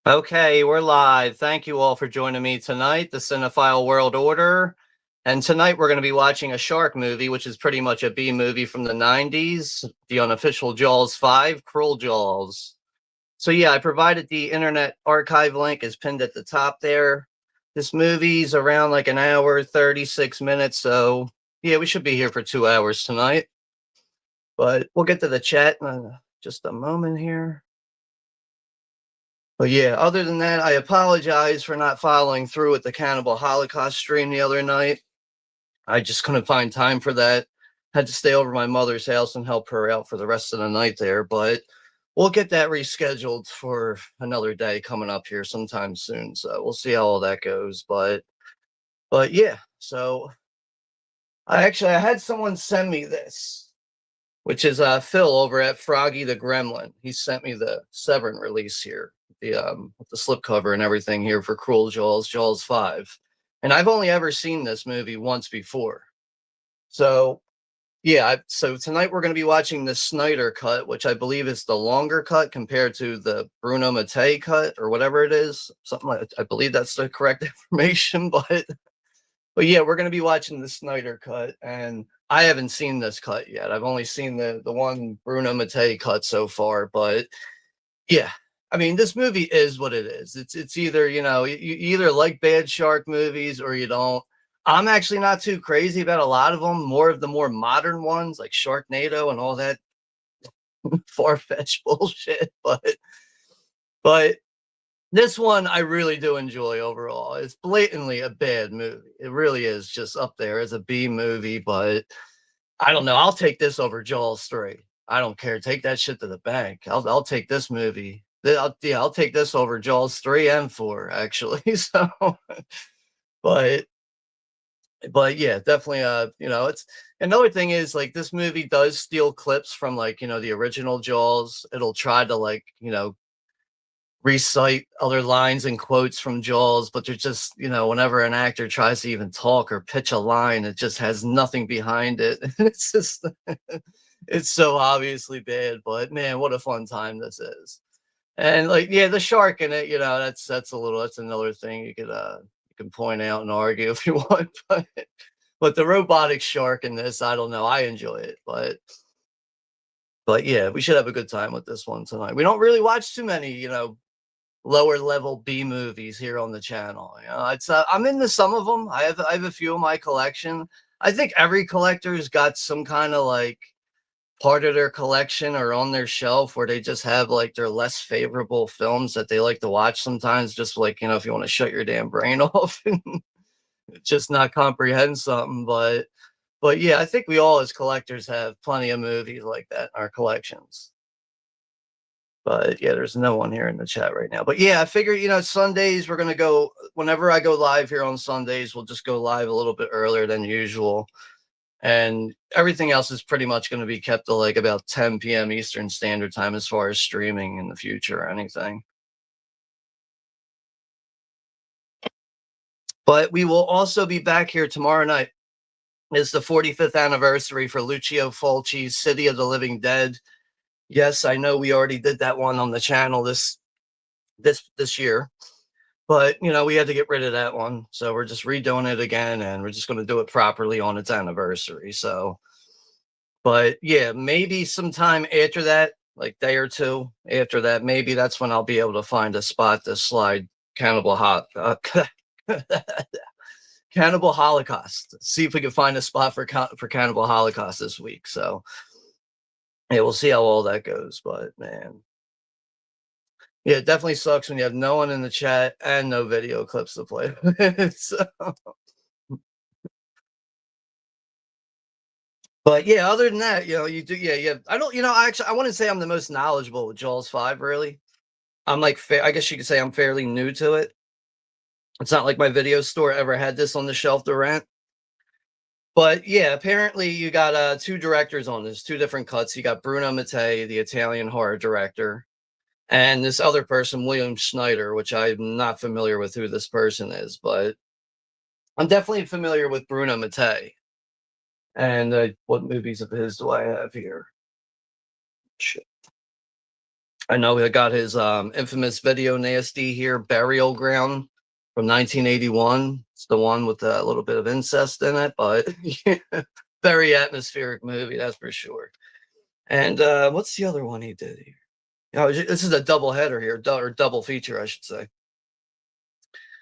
Okay, we're live. Thank you all for joining me tonight, the Cinephile World Order. And tonight we're going to be watching a shark movie, which is pretty much a B movie from the 90s, the unofficial Jaws 5, Cruel Jaws. So yeah, I provided the Internet Archive link is pinned at the top there. This movie's around like an hour, 36 minutes. So yeah, we should be here for 2 hours tonight. But we'll get to the chat in just a moment here. But yeah, other than that, I apologize for not following through with the Cannibal Holocaust stream the other night. I just couldn't find time for that. Had to stay over my mother's house and help her out for the rest of the night there, but we'll get that rescheduled for another day coming up here sometime soon. So we'll see how all that goes. But yeah, so I had someone send me this, which is Phil over at Froggy the Gremlin. He sent me the Severin release here, with the slipcover and everything here for Cruel Jaws, Jaws 5. And I've only ever seen this movie once before. So yeah, so tonight we're going to be watching the Snyder cut, which I believe is the longer cut compared to the Bruno Mattei cut or whatever it is. Something like I believe that's the correct information, but yeah, we're going to be watching the Snyder cut, and I haven't seen this cut yet. I've only seen the one Bruno Mattei cut so far, but yeah, I mean, this movie is what it is. It's either you either like bad shark movies or you don't. I'm actually not too crazy about a lot of them. More of the more modern ones like Sharknado and all that far fetched bullshit. But this one I really do enjoy overall. It's blatantly a bad movie. It really is just up there as a B movie, but I don't know. I'll take this over Jaws 3. I don't care. Take that shit to the bank. I'll take this movie. I'll take this over Jaws 3 and 4 actually. So but but yeah, definitely it's another thing is like this movie does steal clips from like, the original Jaws. It'll try to like, recite other lines and quotes from Jaws, but they're just, whenever an actor tries to even talk or pitch a line, it just has nothing behind it. It's just, it's so obviously bad, but man, what a fun time this is. And like, yeah, the shark in it, that's another thing you can point out and argue if you want, but the robotic shark in this, I don't know, I enjoy it, but yeah, we should have a good time with this one tonight. We don't really watch too many, lower level B movies here on the channel. I'm into some of them. I have a few in my collection. I think every collector's got some kind of like part of their collection or on their shelf where they just have like their less favorable films that they like to watch sometimes, just like, if you want to shut your damn brain off and just not comprehend something. But yeah, I think we all as collectors have plenty of movies like that in our collections. But yeah, there's no one here in the chat right now. But yeah, I figure, Sundays we're gonna go whenever I go live here on Sundays, we'll just go live a little bit earlier than usual. And everything else is pretty much going to be kept to like about 10 p.m. Eastern Standard Time as far as streaming in the future or anything. But we will also be back here tomorrow night. It's the 45th anniversary for Lucio Fulci's City of the Living Dead. Yes, I know we already did that one on the channel this year, but we had to get rid of that one, so we're just redoing it again, and we're just going to do it properly on its anniversary. So, but yeah, maybe sometime after that, like day or two after that, maybe that's when I'll be able to find a spot to slide Cannibal Hot. Cannibal Holocaust. See if we can find a spot for Cannibal Holocaust this week. So yeah, we'll see how all that goes. But man, yeah, it definitely sucks when you have no one in the chat and no video clips to play with. So, but yeah, other than that, you do. Yeah. I don't. Actually, I wouldn't say I'm the most knowledgeable with Jaws 5. Really, I'm like, I guess you could say I'm fairly new to it. It's not like my video store ever had this on the shelf to rent. But yeah, apparently you got two directors on this, two different cuts. You got Bruno Mattei, the Italian horror director, and this other person, William Schneider, which I'm not familiar with who this person is, but I'm definitely familiar with Bruno Mattei. And what movies of his do I have here? Shit. I know he got his infamous video nasty here, Burial Ground from 1981. It's the one with a little bit of incest in it, but yeah, very atmospheric movie, that's for sure. And what's the other one he did here? Oh, this is a double header here, or double feature, I should say.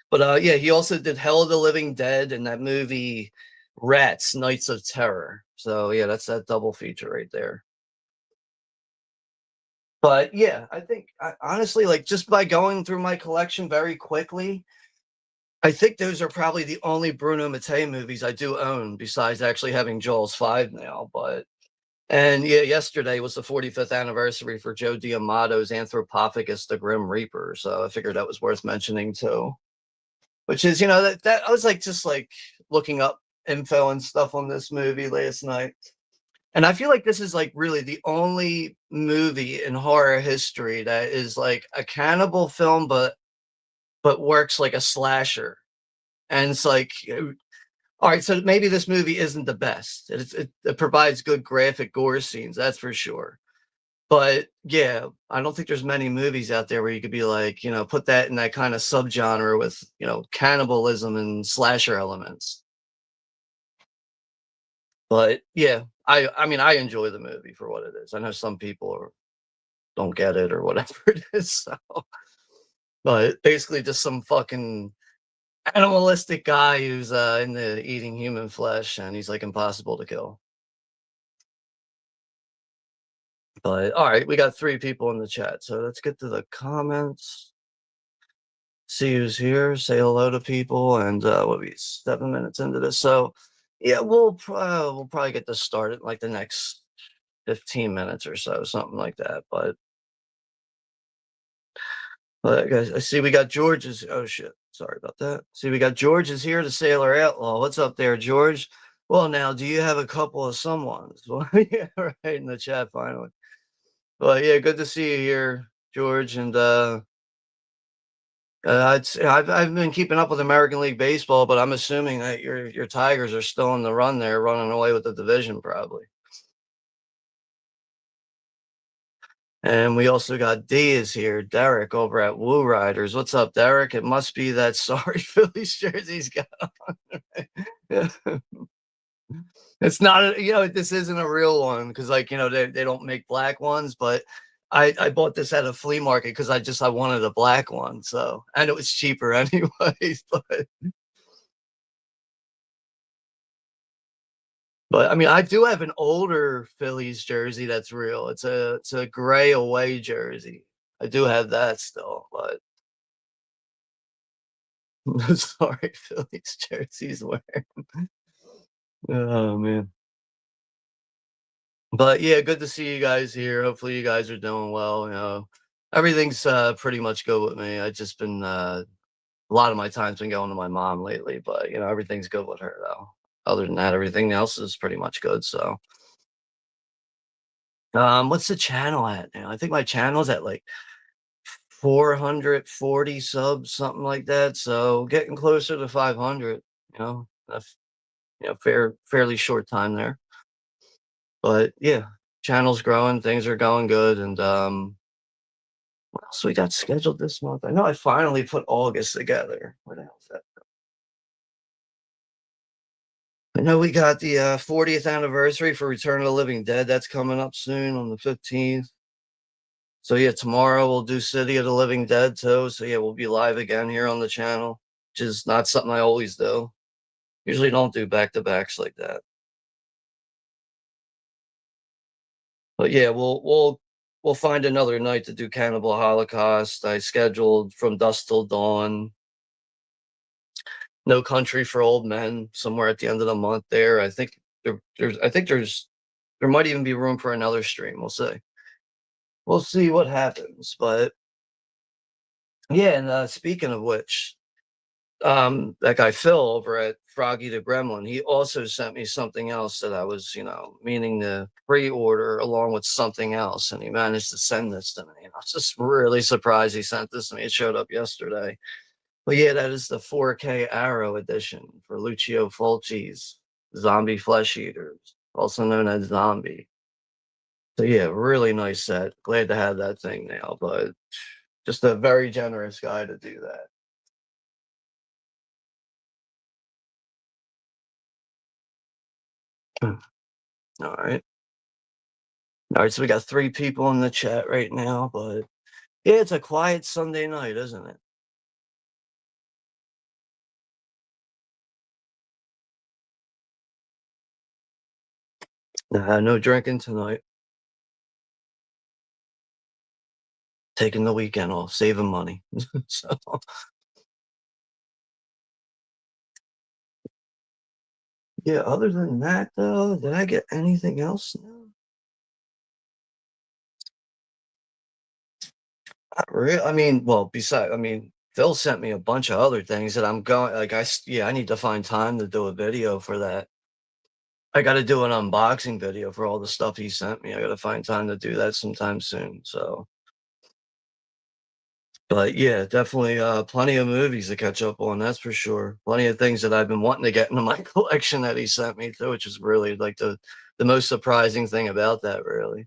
But yeah, he also did Hell of the Living Dead and that movie Rats, Nights of Terror. So yeah, that's that double feature right there. But yeah, I think honestly, like just by going through my collection very quickly, I think those are probably the only Bruno Mattei movies I do own, besides actually having Jaws 5 now. But and yeah, yesterday was the 45th anniversary for Joe D'Amato's Anthropophagus: The Grim Reaper, so I figured that was worth mentioning too. Which is, that I was like just like looking up info and stuff on this movie last night. And I feel like this is like really the only movie in horror history that is like a cannibal film, but works like a slasher. And it's like, all right, so maybe this movie isn't the best. It provides good graphic gore scenes, that's for sure. But yeah, I don't think there's many movies out there where you could be like, put that in that kind of subgenre with, cannibalism and slasher elements. But yeah, I mean, I enjoy the movie for what it is. I know some people don't get it or whatever it is. So, but basically, just some fucking animalistic guy who's into eating human flesh, and he's like impossible to kill. But all right, we got 3 people in the chat, so let's get to the comments. See who's here. Say hello to people, and we'll be 7 minutes into this. So yeah, we'll probably get this started like the next 15 minutes or so, something like that. But guys, I see we got George is. Oh shit, sorry about that. See, we got George is here, the Sailor Outlaw. What's up there, George? Well, now, do you have a couple of someones? Well, yeah, right in the chat finally. Well, yeah, good to see you here, George. And I've been keeping up with American League Baseball, but I'm assuming that your Tigers are still in the run there, running away with the division, probably. And we also got D is here, Derek over at Woo Riders. What's up, Derek? It must be that sorry Phillies jersey he's got on. Yeah. It's not, this isn't a real one because, like, they don't make black ones, but I bought this at a flea market because I wanted a black one. So, and it was cheaper anyways. But I mean, I do have an older Phillies jersey that's real. It's a gray away jersey. I do have that still, but sorry, Phillies jerseys wearing. Oh man. But yeah, good to see you guys here. Hopefully you guys are doing well. Everything's pretty much good with me. I just been a lot of my time's been going to my mom lately, but everything's good with her though. Other than that, everything else is pretty much good. So what's the channel at now? I think my channel's at like 440 subs, something like that. So getting closer to 500, that's, fairly short time there. But yeah, channel's growing, things are going good. And what else we got scheduled this month? I know I finally put August together. What else? I know we got the 40th anniversary for Return of the Living Dead. That's coming up soon on the 15th. So yeah, tomorrow we'll do City of the Living Dead too. So yeah, we'll be live again here on the channel, which is not something I always do. Usually don't do back-to-backs like that. But yeah, we'll find another night to do Cannibal Holocaust. I scheduled From Dusk Till Dawn, No Country for Old Men, somewhere at the end of the month there. I think there might even be room for another stream. We'll see. We'll see what happens. But yeah, and speaking of which, that guy Phil over at Froggy the Gremlin, he also sent me something else that I was, meaning to pre-order along with something else, and he managed to send this to me. And I was just really surprised he sent this to me. It showed up yesterday. But yeah, that is the 4K Arrow edition for Lucio Fulci's Zombie Flesh Eaters, also known as Zombie. So yeah, really nice set. Glad to have that thing now, but just a very generous guy to do that. All right. All right, so we got 3 people in the chat right now, but yeah, it's a quiet Sunday night, isn't it? Nah, no drinking tonight. Taking the weekend off, saving money. So, yeah, other than that, though, did I get anything else? No, not really. I mean, well, besides, I mean, Phil sent me a bunch of other things that I'm going, like, yeah, I need to find time to do a video for that. I got to do an unboxing video for all the stuff he sent me. I got to find time to do that sometime soon. So, but yeah, definitely plenty of movies to catch up on, that's for sure. Plenty of things that I've been wanting to get into my collection that he sent me too, which is really like the most surprising thing about that, really.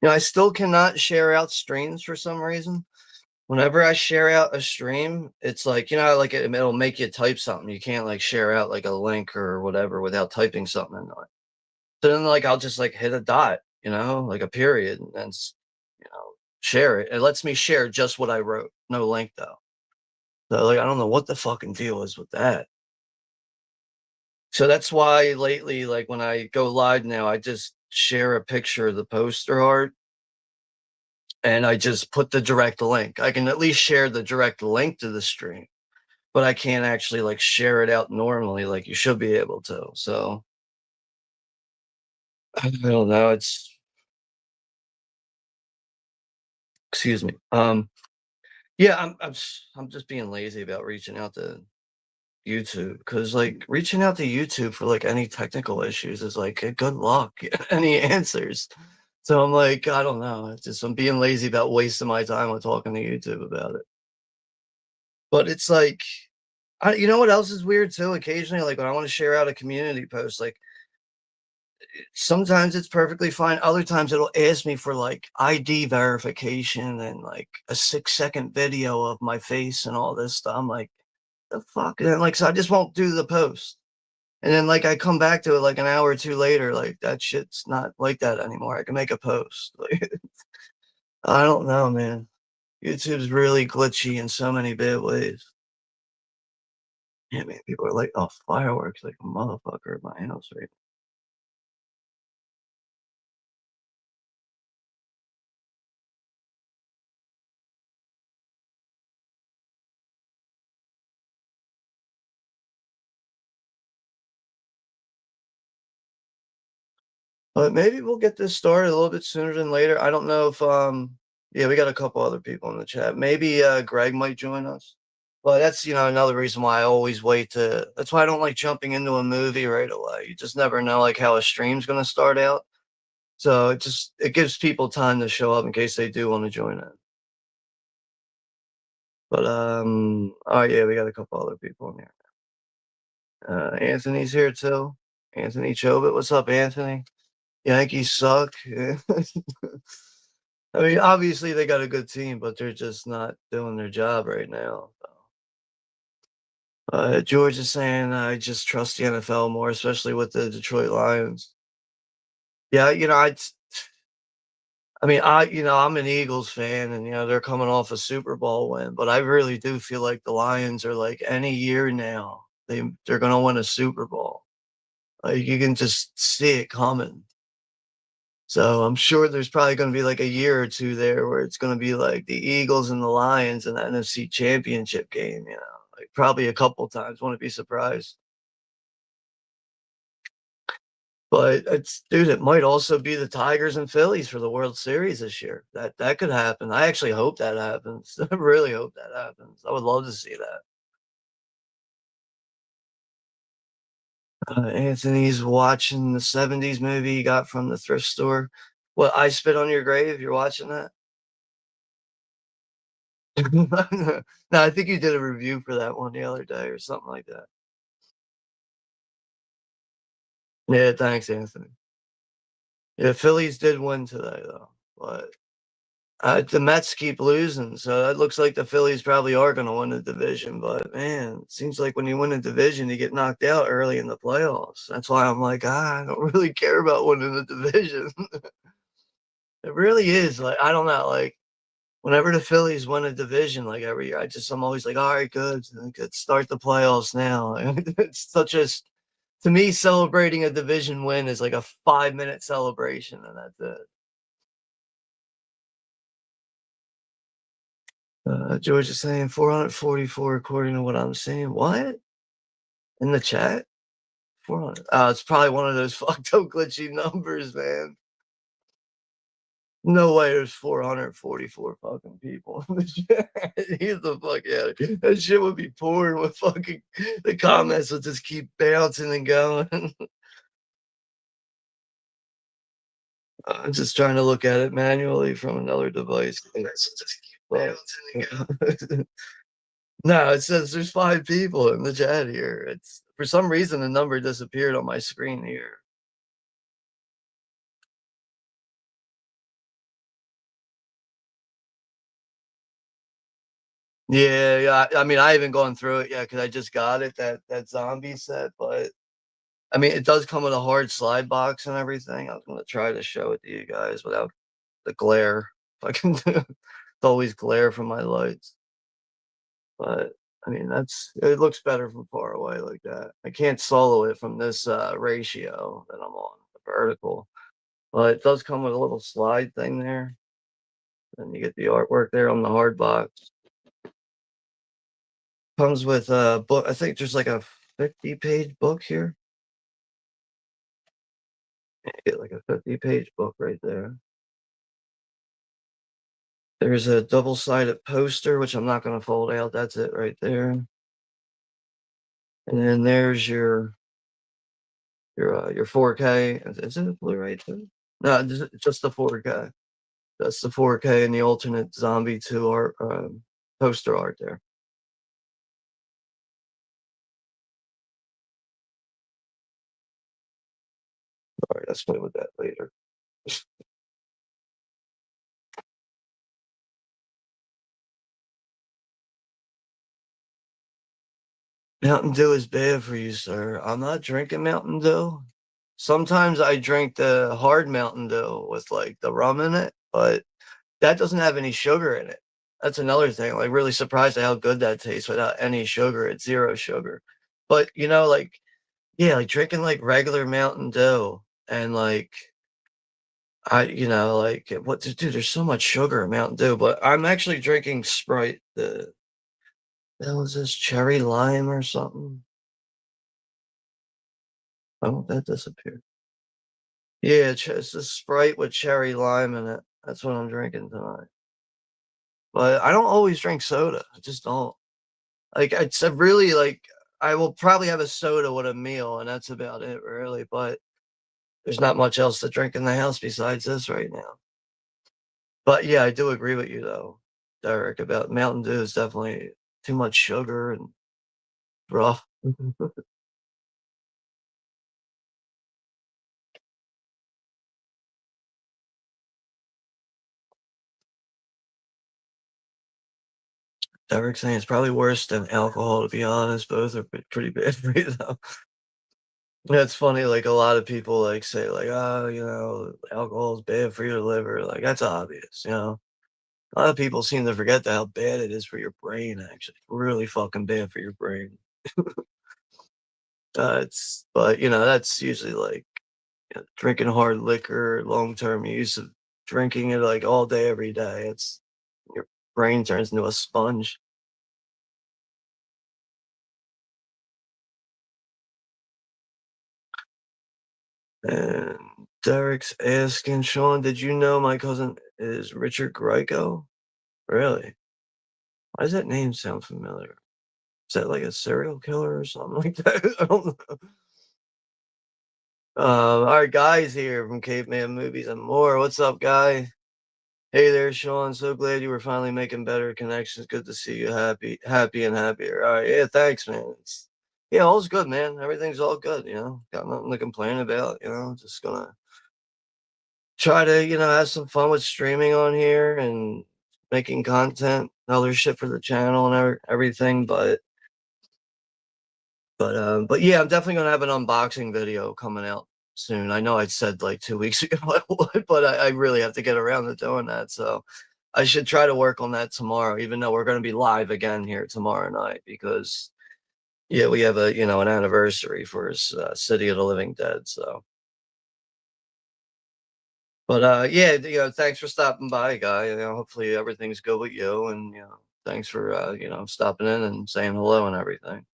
I still cannot share out streams for some reason. Whenever I share out a stream, it's like, like it'll make you type something. You can't like share out like a link or whatever without typing something in it. So then like I'll just like hit a dot, like a period and then share it. It lets me share just what I wrote. No link though. So like I don't know what the fucking deal is with that. So that's why lately, like when I go live now, I just share a picture of the poster art and I just put the direct link. I can at least share the direct link to the stream, but I can't actually like share it out normally like you should be able to. So I don't know. It's excuse me. Yeah, I'm just being lazy about reaching out to YouTube because like reaching out to YouTube for like any technical issues is like good luck any answers. So I'm like, I don't know. It's just I'm being lazy about wasting my time on talking to YouTube about it. But it's like, you know what else is weird too? Occasionally, like when I want to share out a community post, like sometimes it's perfectly fine. Other times it'll ask me for like ID verification and like a 6-second video of my face and all this stuff. I'm like, the fuck? And then, like, so I just won't do the post. And then like I come back to it like an hour or two later, like that shit's not like that anymore. I can make a post. Like, I don't know, man. YouTube's really glitchy in so many bad ways. Yeah, man, people are like, oh, fireworks like a motherfucker at my house right. But maybe we'll get this started a little bit sooner than later. I don't know if yeah, we got a couple other people in the chat. Maybe Greg might join us. But that's another reason why I always wait to that's why I don't like jumping into a movie right away. You just never know like how a stream's gonna start out. So it gives people time to show up in case they do want to join in. But oh yeah, we got a couple other people in here. Anthony's here too. Anthony Chobit. What's up, Anthony? Yankees suck. I mean, obviously they got a good team, but they're just not doing their job right now. George is saying I just trust the NFL more, especially with the Detroit Lions. Yeah, I mean, I'm an Eagles fan, and they're coming off a Super Bowl win, but I really do feel like the Lions are like any year now they're gonna win a Super Bowl. Like you can just see it coming. So I'm sure there's probably going to be like a year or two there where it's going to be like the Eagles and the Lions in the NFC Championship game. Like probably a couple times. Wouldn't be surprised. But it's dude, it might also be the Tigers and Phillies for the World Series this year. That could happen. I actually hope that happens. I really hope that happens. I would love to see that. Anthony's watching the '70s movie he got from the thrift store. What, I Spit on Your Grave? You're watching that? No, I think you did a review for that one the other day or something like that. Yeah, thanks, Anthony. Yeah, Phillies did win today though, but the Mets keep losing, so it looks like the Phillies probably are going to win the division. But man, it seems like when you win a division, you get knocked out early in the playoffs. That's why I'm like, I don't really care about winning the division. It really is like I don't know, like whenever the Phillies win a division, like every year, I'm always like, all right, good, let's start the playoffs now. It's such a to me, celebrating a division win is like a 5-minute celebration, and that's it. George is saying 444 according to what I'm seeing. What? In the chat? 400. It's probably one of those fucked up glitchy numbers, man. No way there's 444 fucking people in the chat. Get the fuck out of here. That shit would be pouring with fucking the comments would just keep bouncing and going. I'm just trying to look at it manually from another device. But, no, it says there's 5 people in the chat here. It's for some reason the number disappeared on my screen here. Yeah, yeah. I mean, I haven't gone through it yet because I just got it that zombie set, but I mean, it does come with a hard slide box and everything. I was gonna try to show it to you guys without the glare. If I can do it's always glare from my lights. But I mean, it looks better from far away like that. I can't solo it from this ratio that I'm on, the vertical. But it does come with a little slide thing there. And you get the artwork there on the hard box. Comes with a book. I think there's like a 50-page book here. You get like a 50-page book right there. There's a double-sided poster, which I'm not going to fold out. That's it right there. And then there's your 4K. Is it a Blu-ray too? No, just the 4K. That's the 4K and the alternate Zombie 2 art poster art there. All right, let's play with that later. Mountain Dew is bad for you, sir. I'm not drinking Mountain Dew. Sometimes I drink the hard Mountain Dew with like the rum in it, but that doesn't have any sugar in it. That's another thing. Like really surprised at how good that tastes without any sugar. It's zero sugar. But like yeah, like drinking like regular Mountain Dew and like like what dude, there's so much sugar in Mountain Dew, but I'm actually drinking Sprite. The hell is this cherry lime or something? Oh, that disappeared. Yeah, it's a Sprite with cherry lime in it. That's what I'm drinking tonight. But I don't always drink soda. I just don't. Like it's a really like I will probably have a soda with a meal, and that's about it, really. But there's not much else to drink in the house besides this right now. But yeah, I do agree with you though, Derek, about Mountain Dew is definitely too much sugar and rough. Derek saying it's probably worse than alcohol, to be honest. Both are pretty bad for you though. Yeah, it's funny, like a lot of people like say, like, oh, alcohol is bad for your liver. Like that's obvious. A lot of people seem to forget how bad it is for your brain, actually. Really fucking bad for your brain. But that's usually like drinking hard liquor, long term use of drinking it like all day, every day. It's your brain turns into a sponge. And Derek's asking, Sean, did you know my cousin is Richard Grieco? Really? Why does that name sound familiar? Is that like a serial killer or something like that? I don't know. All right, guys here from Caveman Movies and More. What's up, guy? Hey there, Sean. So glad you were finally making better connections. Good to see you happy and happier. All right, yeah, thanks, man. Yeah, all's good, man. Everything's all good, Got nothing to complain about, Just gonna try to, have some fun with streaming on here and making content, other shit for the channel and everything. But yeah, I'm definitely gonna have an unboxing video coming out soon. I know I said like 2 weeks ago I would, but I really have to get around to doing that. So I should try to work on that tomorrow, even though we're gonna be live again here tomorrow night because yeah, we have an anniversary for his City of the Living Dead. So, but yeah, thanks for stopping by, guy. Hopefully everything's good with you, and thanks for stopping in and saying hello and everything.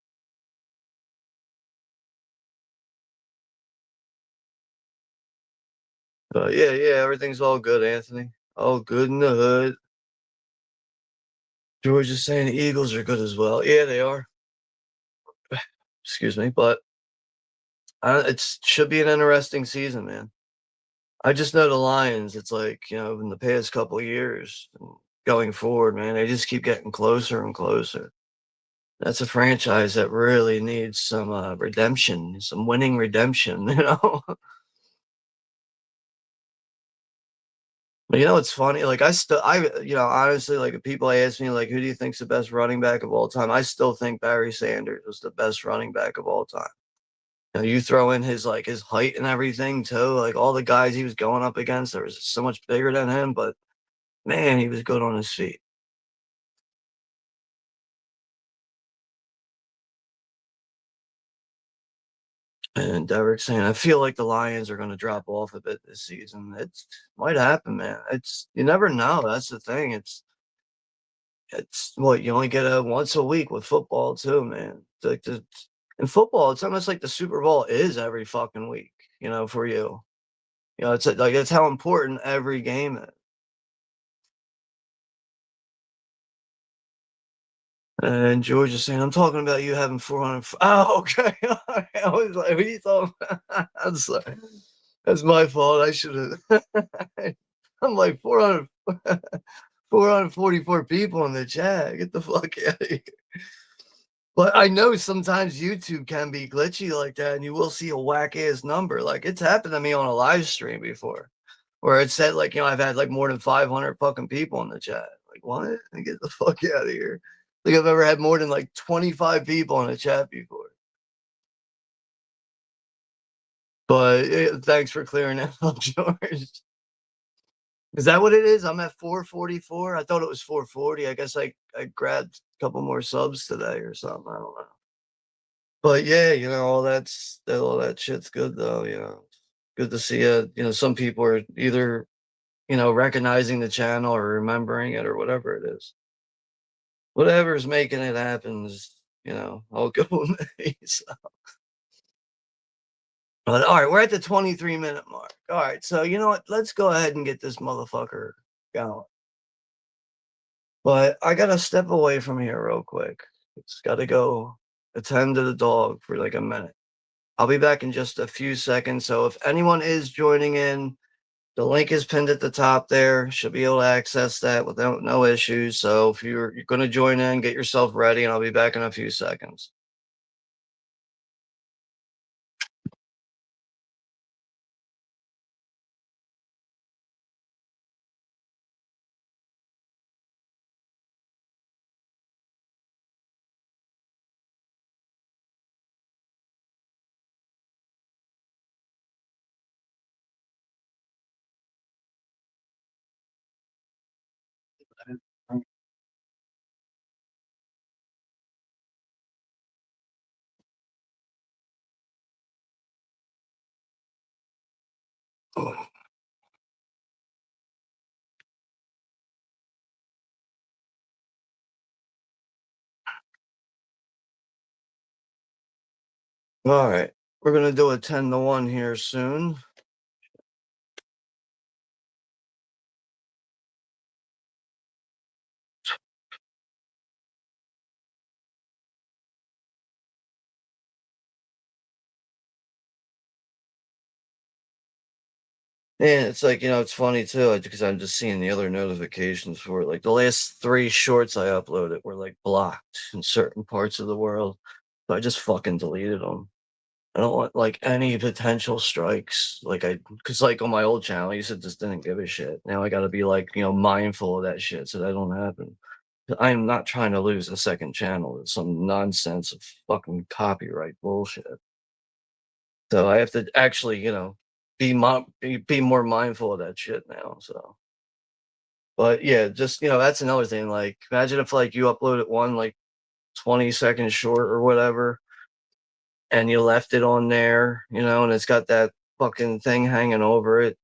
But yeah, yeah, everything's all good, Anthony. All good in the hood. George is saying the Eagles are good as well. Yeah, they are. Excuse me, but it should be an interesting season, man. I just know the Lions. It's like in the past couple of years, going forward, man, they just keep getting closer and closer. That's a franchise that really needs some redemption, some winning redemption. But it's funny. Like honestly, like if people ask me, like, who do you think's the best running back of all time? I still think Barry Sanders was the best running back of all time. You throw in his height and everything too, like all the guys he was going up against, there was so much bigger than him, but man, he was good on his feet. And Derek saying, I feel like the Lions are going to drop off a bit this season. It might happen, man. You never know. That's the thing. It's what you only get a once a week with football too, man. It's like in football, it's almost like the Super Bowl is every fucking week, for you. It's like that's how important every game is. And George is saying, I'm talking about you having 400. Oh, okay. I was like, what are you talking about? That's my fault. I should have. I'm like 400, 444 people in the chat. Get the fuck out of here. But I know sometimes YouTube can be glitchy like that, and you will see a whack ass number. Like it's happened to me on a live stream before, where it said like I've had like more than 500 fucking people in the chat. Like what? Get the fuck out of here. Like I've ever had more than like 25 people in a chat before. But thanks for clearing that up, George. Is that what it is? I'm at 444. I thought it was 440. I guess I grabbed a couple more subs today or something. I don't know. But yeah, all that shit's good though. Good to see it. Some people are either recognizing the channel or remembering it or whatever it is. Whatever's making it happen is, all good with me. So. But all right, we're at the 23-minute mark. All right, so you know what? Let's go ahead and get this motherfucker going. But I gotta step away from here real quick. It's gotta go attend to the dog for like a minute. I'll be back in just a few seconds. So if anyone is joining in, the link is pinned at the top there. Should be able to access that without no issues. So if you're going to join in, get yourself ready, and I'll be back in a few seconds. All right. We're going to do a 10-1 here soon. And it's like, it's funny too, because I'm just seeing the other notifications for it. Like the last 3 shorts I uploaded were like blocked in certain parts of the world. So I just fucking deleted them. I don't want like any potential strikes. Cause like on my old channel, I used to just didn't give a shit. Now I gotta be like, mindful of that shit so that don't happen. I am not trying to lose a second channel with some nonsense of fucking copyright bullshit. So I have to actually, be more mindful of that shit now. So, but yeah, just that's another thing. Like, imagine if like you uploaded one like 20 seconds short or whatever, and you left it on there, and it's got that fucking thing hanging over it.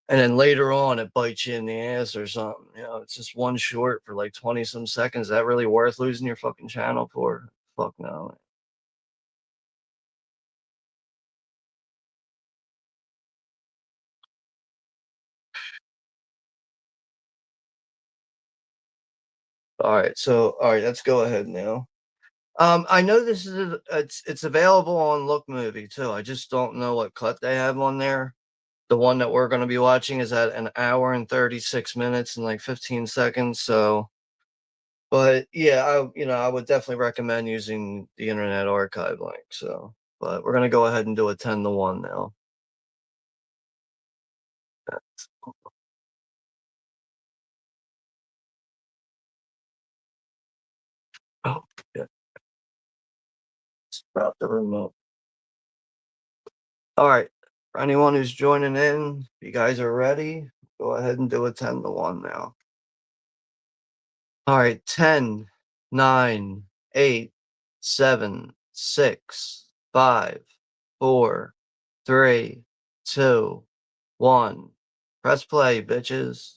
And then later on, it bites you in the ass or something. It's just one short for like 20 some seconds. Is that really worth losing your fucking channel for? Fuck no. All right, let's go ahead now. I know this is it's available on Look Movie too. I just don't know what cut they have on there. The one that we're going to be watching is at an hour and 36 minutes and like 15 seconds. So, but yeah, I would definitely recommend using the Internet Archive link. So, but we're going to go ahead and do a 10-1 now. Oh, yeah, it's about the remote. All right. For anyone who's joining in, if you guys are ready, go ahead and do a 10-1 now. All right, 10, 9, 8, 7, 6, 5, 4, 3, 2, 1. Press play, bitches.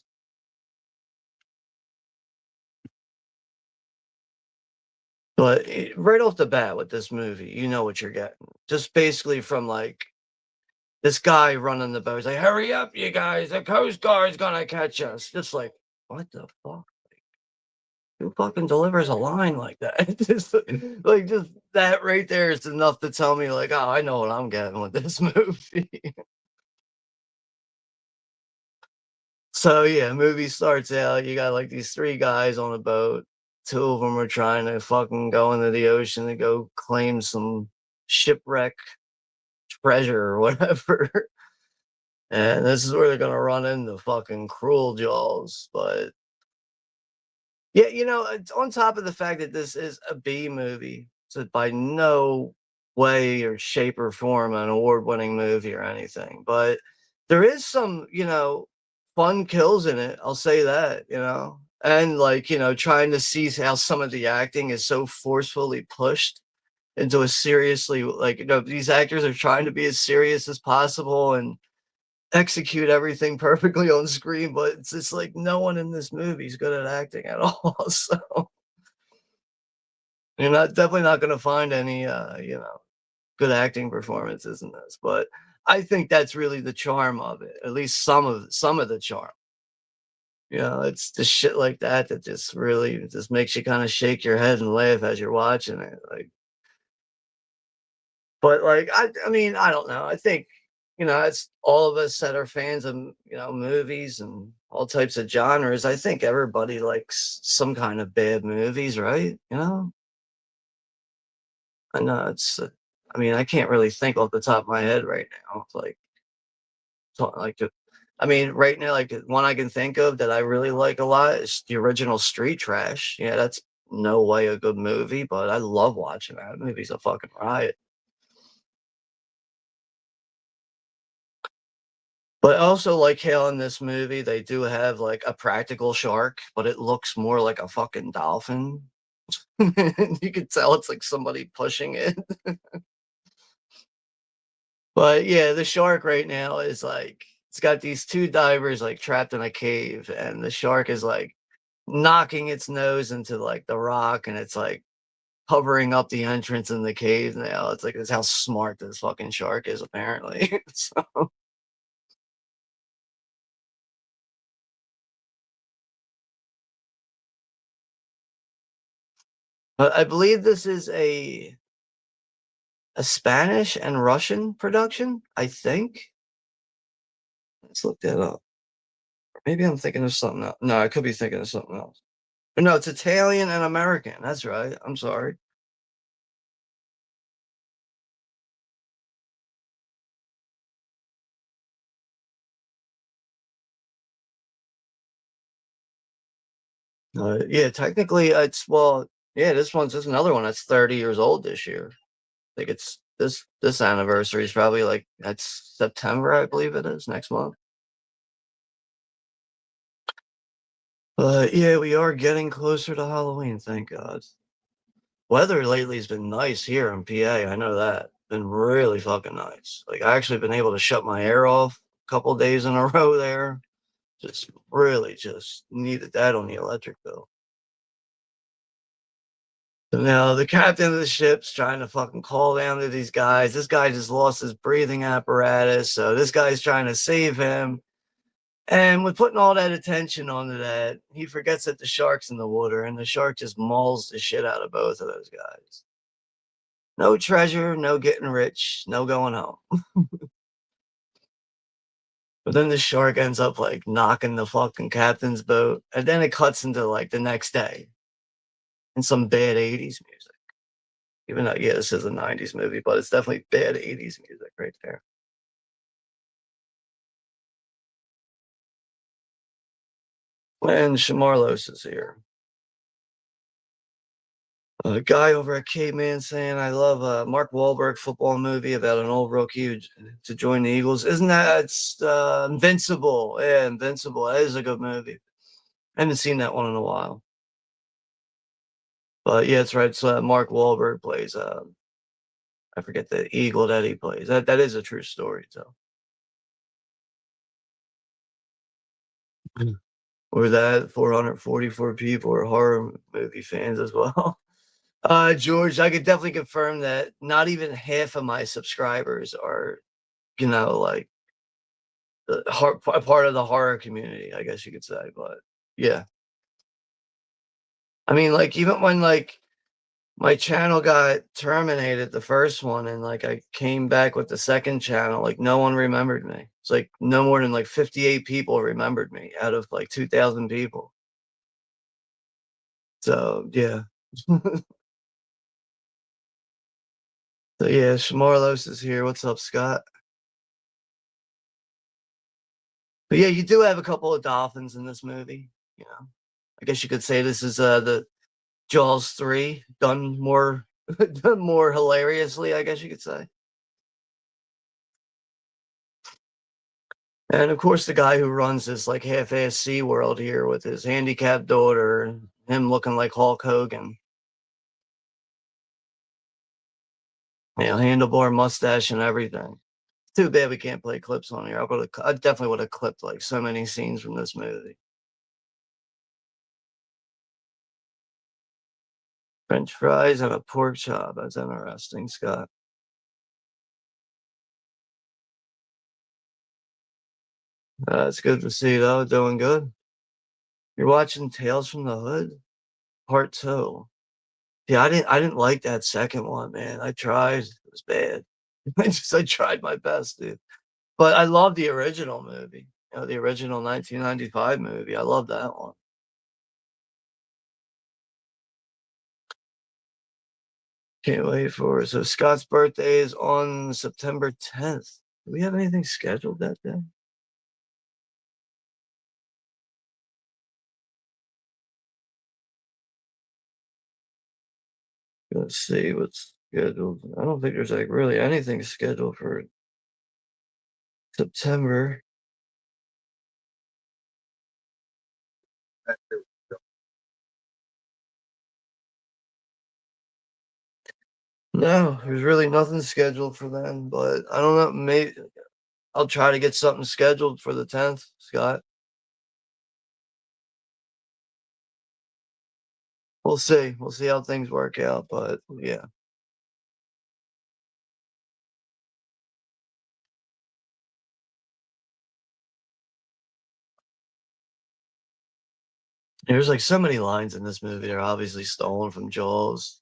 But right off the bat with this movie, you know what you're getting. Just basically from like this guy running the boat. He's like, hurry up, you guys. The Coast Guard's gonna catch us. Just like, what the fuck? Who fucking delivers a line like that? Just like just that right there is enough to tell me like, oh, I know what I'm getting with this movie. So yeah, movie starts out. You got like these 3 guys on a boat. 2 of them are trying to fucking go into the ocean to go claim some shipwreck treasure or whatever. And this is where they're gonna run into fucking cruel jaws. But yeah, it's on top of the fact that this is a B movie, so by no way or shape or form an award-winning movie or anything. But there is some, fun kills in it. I'll say that. And like, trying to see how some of the acting is so forcefully pushed into a seriously like, these actors are trying to be as serious as possible and execute everything perfectly on screen, but it's just like no one in this movie is good at acting at all. So you're not definitely not gonna find any good acting performances in this. But I think that's really the charm of it, at least some of the charm. It's the shit like that that just really just makes you kind of shake your head and laugh as you're watching it. Like, but like I mean, I don't know. I think it's all of us that are fans of movies and all types of genres. I think everybody likes some kind of bad movies, right? I know it's. I mean, I can't really think off the top of my head right now. It's like, I mean, right now, like one I can think of that I really like a lot is the original Street Trash. Yeah, that's no way a good movie, but I love watching that. Movie's a fucking riot. But also, like how in this movie, they do have like a practical shark, but it looks more like a fucking dolphin. You could tell it's like somebody pushing it. But yeah, the shark right now is like, it's got these 2 divers like trapped in a cave, and the shark is like knocking its nose into like the rock, and it's like covering up the entrance in the cave now. It's like, that's how smart this fucking shark is, apparently. So, but I believe this is a Spanish and Russian production, I think. Let's look that up. Maybe I'm thinking of something else. No, I could be thinking of something else. But no, it's Italian and American. That's right. I'm sorry. Yeah, technically, it's well, yeah. This another one that's 30 years old this year. I think it's this anniversary is probably like that's September, I believe it is next month. But yeah, we are getting closer to Halloween, thank God. Weather lately has been nice here in PA. I know that. Been really fucking nice. Like I actually been able to shut my air off a couple days in a row there. Just really just needed that on the electric bill. So now the captain of the ship's trying to fucking call down to these guys. This guy just lost his breathing apparatus, so this guy's trying to save him. And with putting all that attention onto that, he forgets that the shark's in the water, and the shark just mauls the shit out of both of those guys. No treasure, no getting rich, no going home. But then the shark ends up like knocking the fucking captain's boat, and then it cuts into like the next day and some bad 80s music. Even though, yeah, this is a 90s movie, but it's definitely bad 80s music right there. And Shamarlos is here. A guy over at Caveman saying, I love a Mark Wahlberg football movie about an old rookie to join the Eagles. Isn't that it's Invincible? Yeah, Invincible. That is a good movie. I haven't seen that one in a while. But yeah, it's right. So Mark Wahlberg plays I forget the eagle that he plays. That is a true story, so or that 444 people are horror movie fans as well. George, I could definitely confirm that not even half of my subscribers are, like a part of the horror community, I guess you could say. But yeah, I mean, like even when like my channel got terminated, the first one, and like I came back with the second channel, like no one remembered me. It's like no more than like 58 people remembered me out of like 2,000 people. So yeah. So yeah, Shmarlos is here. What's up, Scott? But yeah, you do have a couple of dolphins in this movie. You know, I guess you could say this is the Jaws 3 done more done more hilariously, I guess you could say. And of course, the guy who runs this like half-ass Sea World here with his handicapped daughter and him looking like Hulk Hogan. Handlebar mustache and everything. Too bad we can't play clips on here. I definitely would have clipped like so many scenes from this movie. French fries and a pork chop. That's interesting, Scott. It's good to see though. Doing good. You're watching Tales from the Hood, Part Two. Yeah, I didn't like that second one, man. I tried. It was bad. I tried my best, dude. But I love the original movie. The original 1995 movie. I love that one. Can't wait for it. So Scott's birthday is on September 10th. Do we have anything scheduled that day? Let's see what's scheduled. I don't think there's like really anything scheduled for September. No, there's really nothing scheduled for them, but I don't know. Maybe I'll try to get something scheduled for the 10th, Scott. We'll see. We'll see how things work out, but yeah. There's like so many lines in this movie that are obviously stolen from Jaws.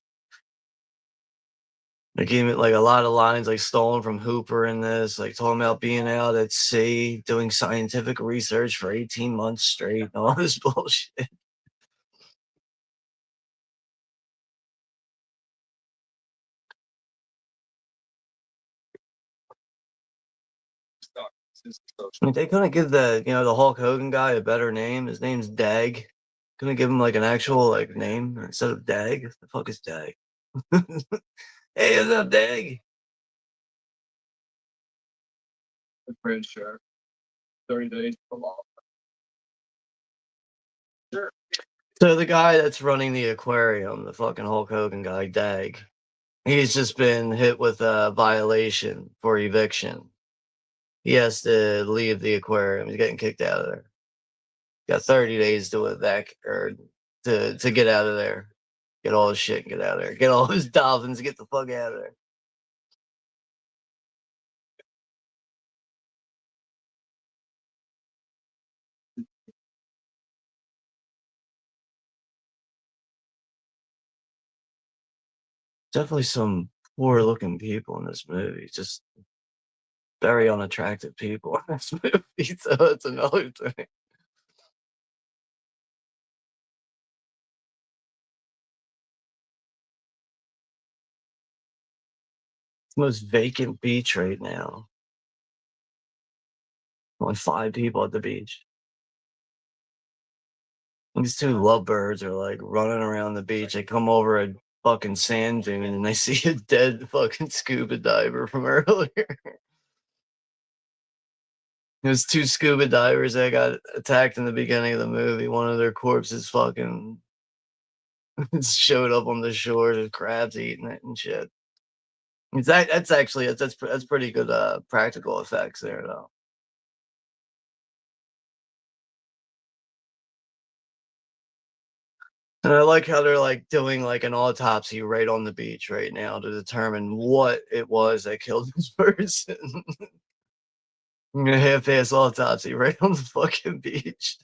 They gave me like a lot of lines like stolen from Hooper in this, like talking about being out at sea, doing scientific research for 18 months straight, and all this bullshit. I mean, they couldn't give the Hulk Hogan guy a better name. His name's Dag. Couldn't give him like an actual like name instead of Dag. The fuck is Dag? Hey, what's up, Dag? So the guy that's running the aquarium, the fucking Hulk Hogan guy, Dag, he's just been hit with a violation for eviction. He has to leave the aquarium. He's getting kicked out of there. Got 30 days to evac or to get out of there. Get all his shit and get out of there. Get all his dolphins and get the fuck out of there. Definitely some poor looking people in this movie. Just very unattractive people in this movie. So that's another thing. It's the most vacant beach right now. Only 5 people at the beach. These two lovebirds are like running around the beach. They come over a fucking sand dune and they see a dead fucking scuba diver from earlier. There's 2 scuba divers that got attacked in the beginning of the movie. One of their corpses fucking showed up on the shore. There's crabs eating it and shit. That's actually that's pretty good practical effects there though. And I like how they're like doing like an autopsy right on the beach right now to determine what it was that killed this person. A half-ass autopsy right on the fucking beach.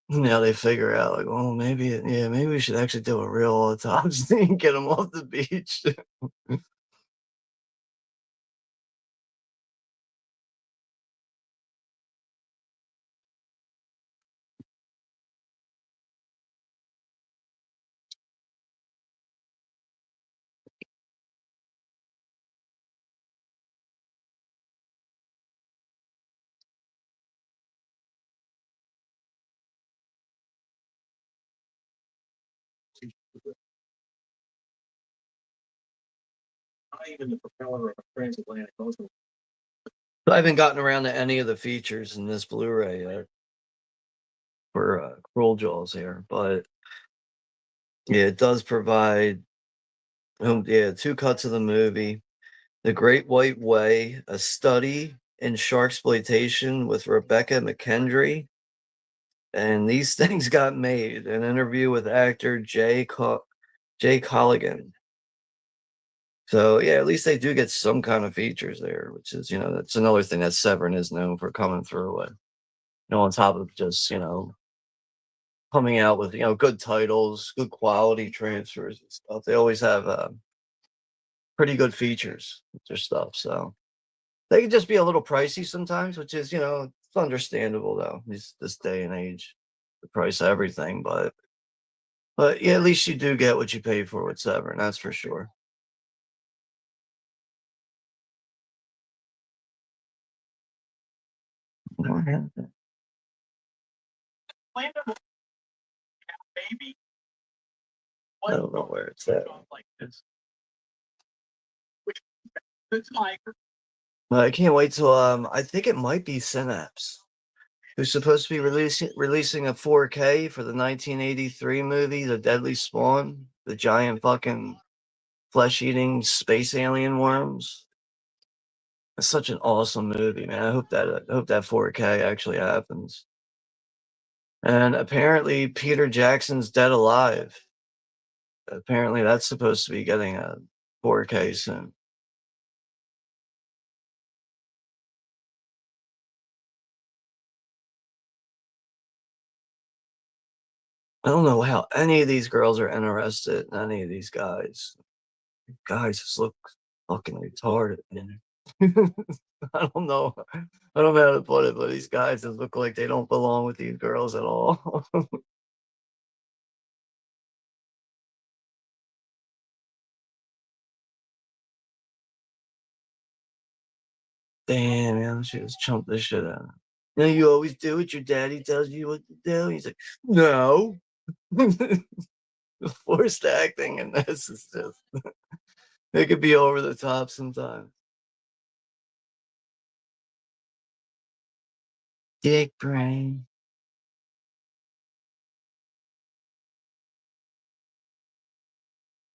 Now they figure out like, oh, maybe we should actually do a real autopsy and get him off the beach. I haven't gotten around to any of the features in this Blu-ray yet for Cruel Jaws here, but yeah, it does provide yeah, 2 cuts of the movie. The Great White Way, a study in shark exploitation with Rebecca McKendry. And these things got made. An interview with actor Jay Colligan. So yeah, at least they do get some kind of features there, which is that's another thing that Severin is known for coming through with. On top of just coming out with good titles, good quality transfers and stuff. They always have pretty good features with their stuff. So they can just be a little pricey sometimes, which is it's understandable though. This day and age, the price of everything, but yeah, at least you do get what you pay for with Severin, that's for sure. I don't know where it's at. I can't wait till I think it might be Synapse who's supposed to be releasing a 4K for the 1983 movie, The Deadly Spawn, the giant fucking flesh-eating space alien worms. It's such an awesome movie, man. I hope that 4K actually happens. And apparently, Peter Jackson's Dead Alive. Apparently, that's supposed to be getting a 4K soon. I don't know how any of these girls are interested in any of these guys. Guys just look fucking retarded, man. I don't know. I don't know how to put it, but these guys just look like they don't belong with these girls at all. Damn, man, she just chumped the shit out of him. You know, you always do what your daddy tells you what to do. He's like, no. The forced acting and this is just, it could be over the top sometimes. Dick brain.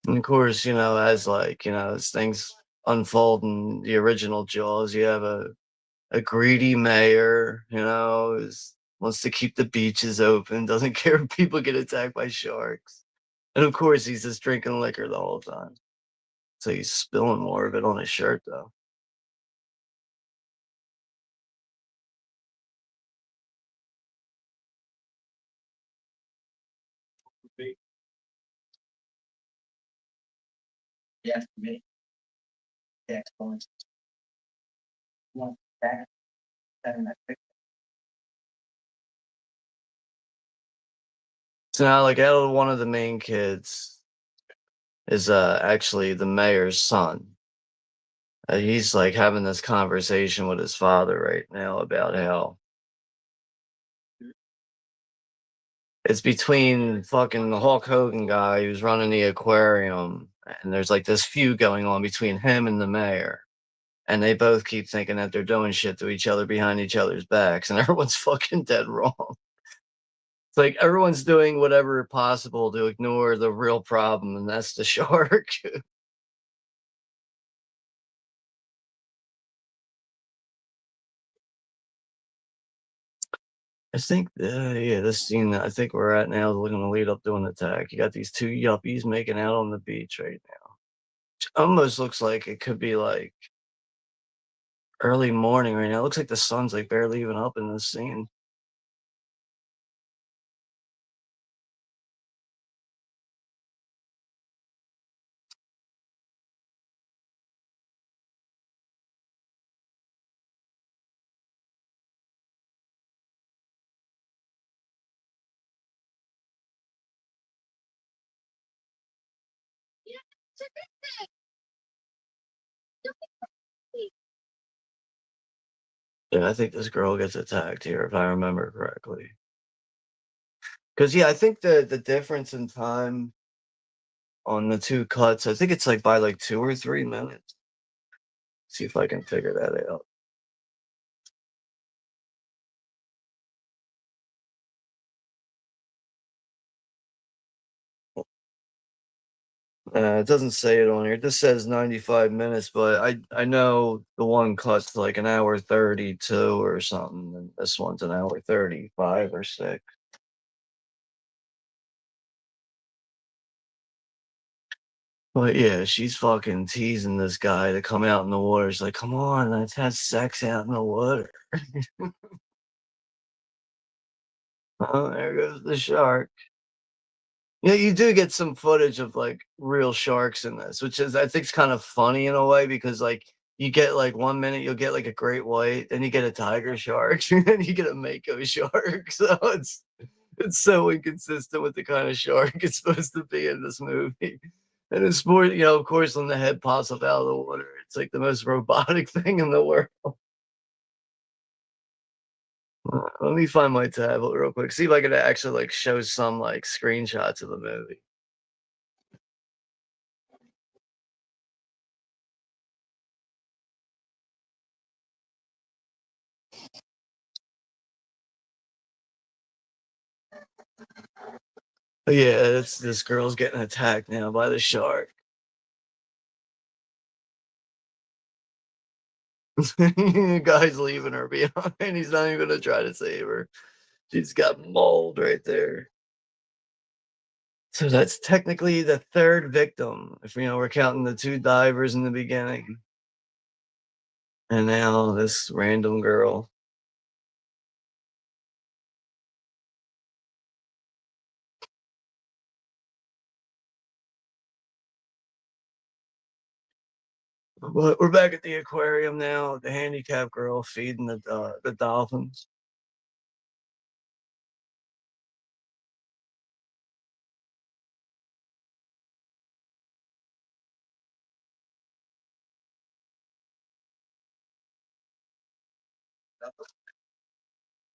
And of course, as like, as things unfold in the original Jaws, you have a greedy mayor, is wants to keep the beaches open, doesn't care if people get attacked by sharks. And of course, he's just drinking liquor the whole time. So he's spilling more of it on his shirt, though. So now, like, out of one of the main kids is actually the mayor's son. He's like having this conversation with his father right now about how it's between fucking the Hulk Hogan guy who's running the aquarium, and there's like this feud going on between him and the mayor. And they both keep thinking that they're doing shit to each other behind each other's backs, and everyone's fucking dead wrong. It's like everyone's doing whatever possible to ignore the real problem, and that's the shark. I think, yeah, this scene that I think we're at now is looking to lead up to an attack. You got these two yuppies making out on the beach right now. Almost looks like it could be like early morning right now. It looks like the sun's like barely even up in this scene. Yeah, I think this girl gets attacked here if I remember correctly. Because yeah, I think the difference in time on the two cuts, I think it's like by like 2 or 3 minutes. See if I can figure that out. It doesn't say it on here. This says 95 minutes, but I know the one cut's like an hour 32 or something, and this one's an hour 35 or 6. But yeah, she's fucking teasing this guy to come out in the water. She's like, come on, let's have sex out in the water. Oh, there goes the shark. Yeah, you do get some footage of like real sharks in this, which is I think is kind of funny in a way because like you get like 1 minute you'll get like a great white, then you get a tiger shark, and then you get a mako shark. So it's so inconsistent with the kind of shark it's supposed to be in this movie. And it's more, of course, when the head pops up out of the water, it's like the most robotic thing in the world. Let me find my tablet real quick. See if I can actually like show some like screenshots of the movie. But yeah, it's this girl's getting attacked now by the shark. Guy's leaving her behind. He's not even gonna try to save her. She's got mauled right there. So that's technically the third victim. If we're counting the two divers in the beginning. And now this random girl. But we're back at the aquarium now. The handicapped girl feeding the dolphins.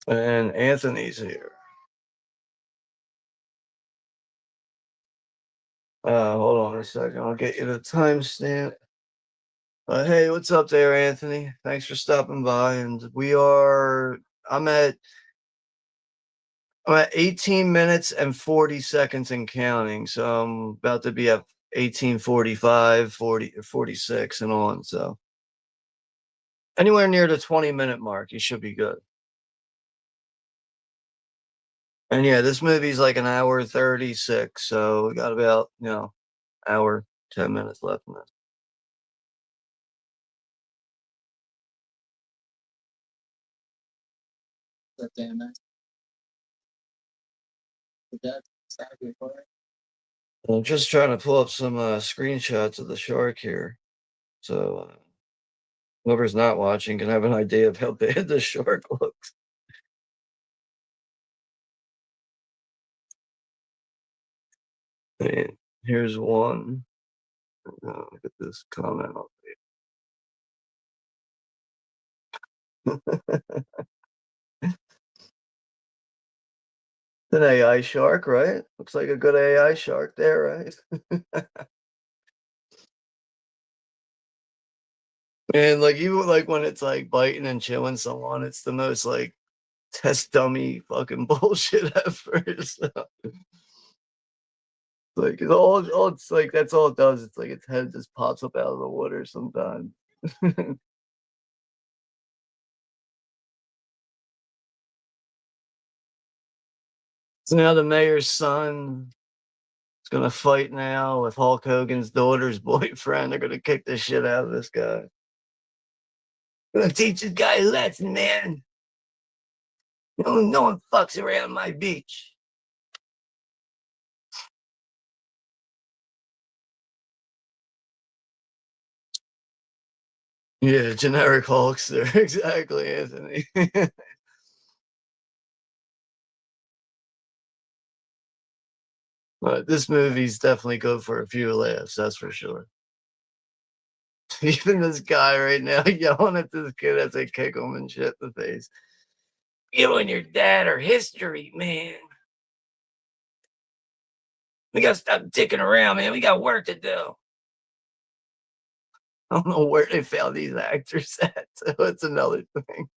And Anthony's here. Hold on a second. I'll get you the timestamp. Hey, what's up there, Anthony? Thanks for stopping by. And I'm at 18 minutes and 40 seconds and counting. So I'm about to be at 18:45, 46 and on. So anywhere near the 20-minute mark, you should be good. And yeah, this movie's like an hour 36. So we got about, hour, 10 minutes left in this. I'm just trying to pull up some screenshots of the shark here. So whoever's not watching can have an idea of how bad the shark looks. And here's one. Look at this comment. An AI shark, right? Looks like a good AI shark there, right? And like even like when it's like biting and chewing someone, it's the most like test dummy fucking bullshit ever. So, like all it's like that's all it does. It's like its head just pops up out of the water sometimes. So now the mayor's son is gonna fight now with Hulk Hogan's daughter's boyfriend. They're gonna kick the shit out of this guy. Gonna teach this guy a lesson, man. No one fucks around my beach. Yeah, generic Hulkster. Exactly, Anthony. But this movie's definitely good for a few laughs, that's for sure. Even this guy right now yelling at this kid as they kick him and shit in the face. You and your dad are history, man. We gotta stop dicking around, man. We got work to do. I don't know where they found these actors at. So it's another thing.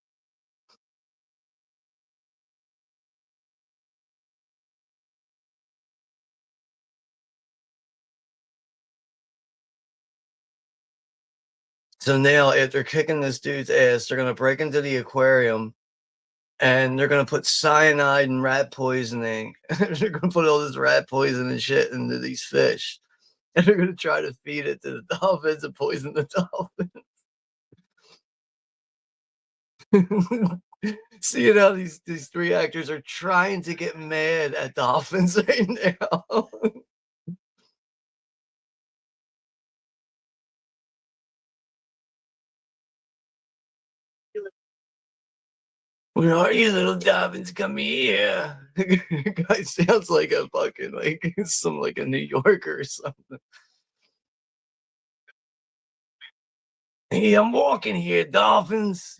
So now, after kicking this dude's ass, they're gonna break into the aquarium and they're gonna put cyanide and rat poisoning. They're gonna put all this rat poison and shit into these fish, and they're gonna try to feed it to the dolphins and poison the dolphins. Seeing how these three actors are trying to get mad at dolphins right now. Where are you, little dolphins? Come here. Guy sounds like a fucking like some like a New Yorker or something. Hey, I'm walking here, dolphins.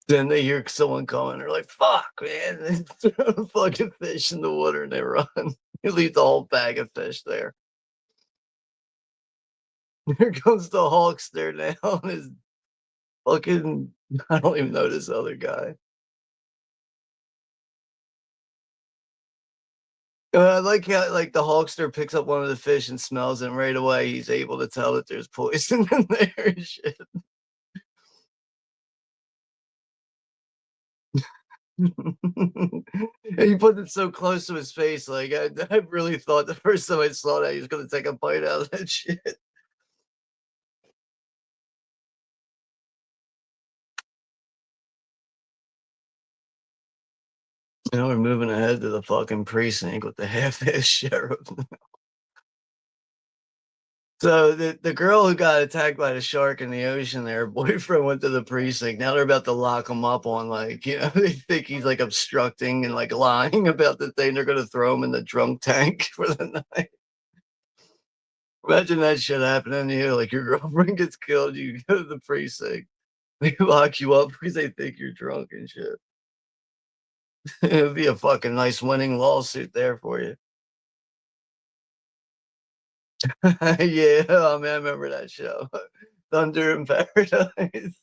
Then they hear someone calling. They're like, "Fuck, man!" They throw the fucking fish in the water and they run. You leave the whole bag of fish there. Here comes the Hulkster now. His fucking I don't even know this other guy. I like how like the Hulkster picks up one of the fish and smells it, and right away he's able to tell that there's poison in there and shit. And he put it so close to his face, like I really thought the first time I saw that he was gonna take a bite out of that shit. Now we're moving ahead to the fucking precinct with the half-ass sheriff. So the girl who got attacked by the shark in the ocean, there, her boyfriend went to the precinct. Now they're about to lock him up on, like, they think he's like obstructing and like lying about the thing. They're gonna throw him in the drunk tank for the night. Imagine that shit happening to you. Like your girlfriend gets killed, you go to the precinct. They lock you up because they think you're drunk and shit. It'd be a fucking nice winning lawsuit there for you. Yeah, oh man, I remember that show. Thunder in Paradise.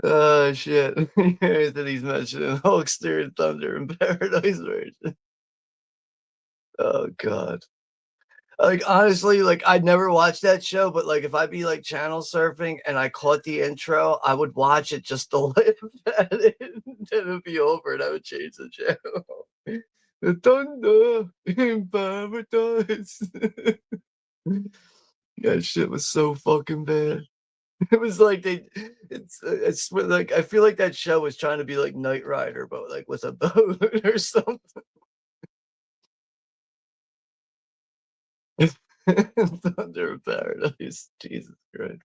Oh shit. That he's mentioning Hulkster and Thunder in Paradise version. Oh god. Like honestly, like I'd never watched that show, but like if I'd be like channel surfing and I caught the intro, I would watch it just to laugh at it. Then it'd be over and I would change the channel. The thunder in paradise. That shit was so fucking bad. It was like it's like I feel like that show was trying to be like Knight Rider, but like with a boat or something. Thunder in Paradise. Jesus Christ.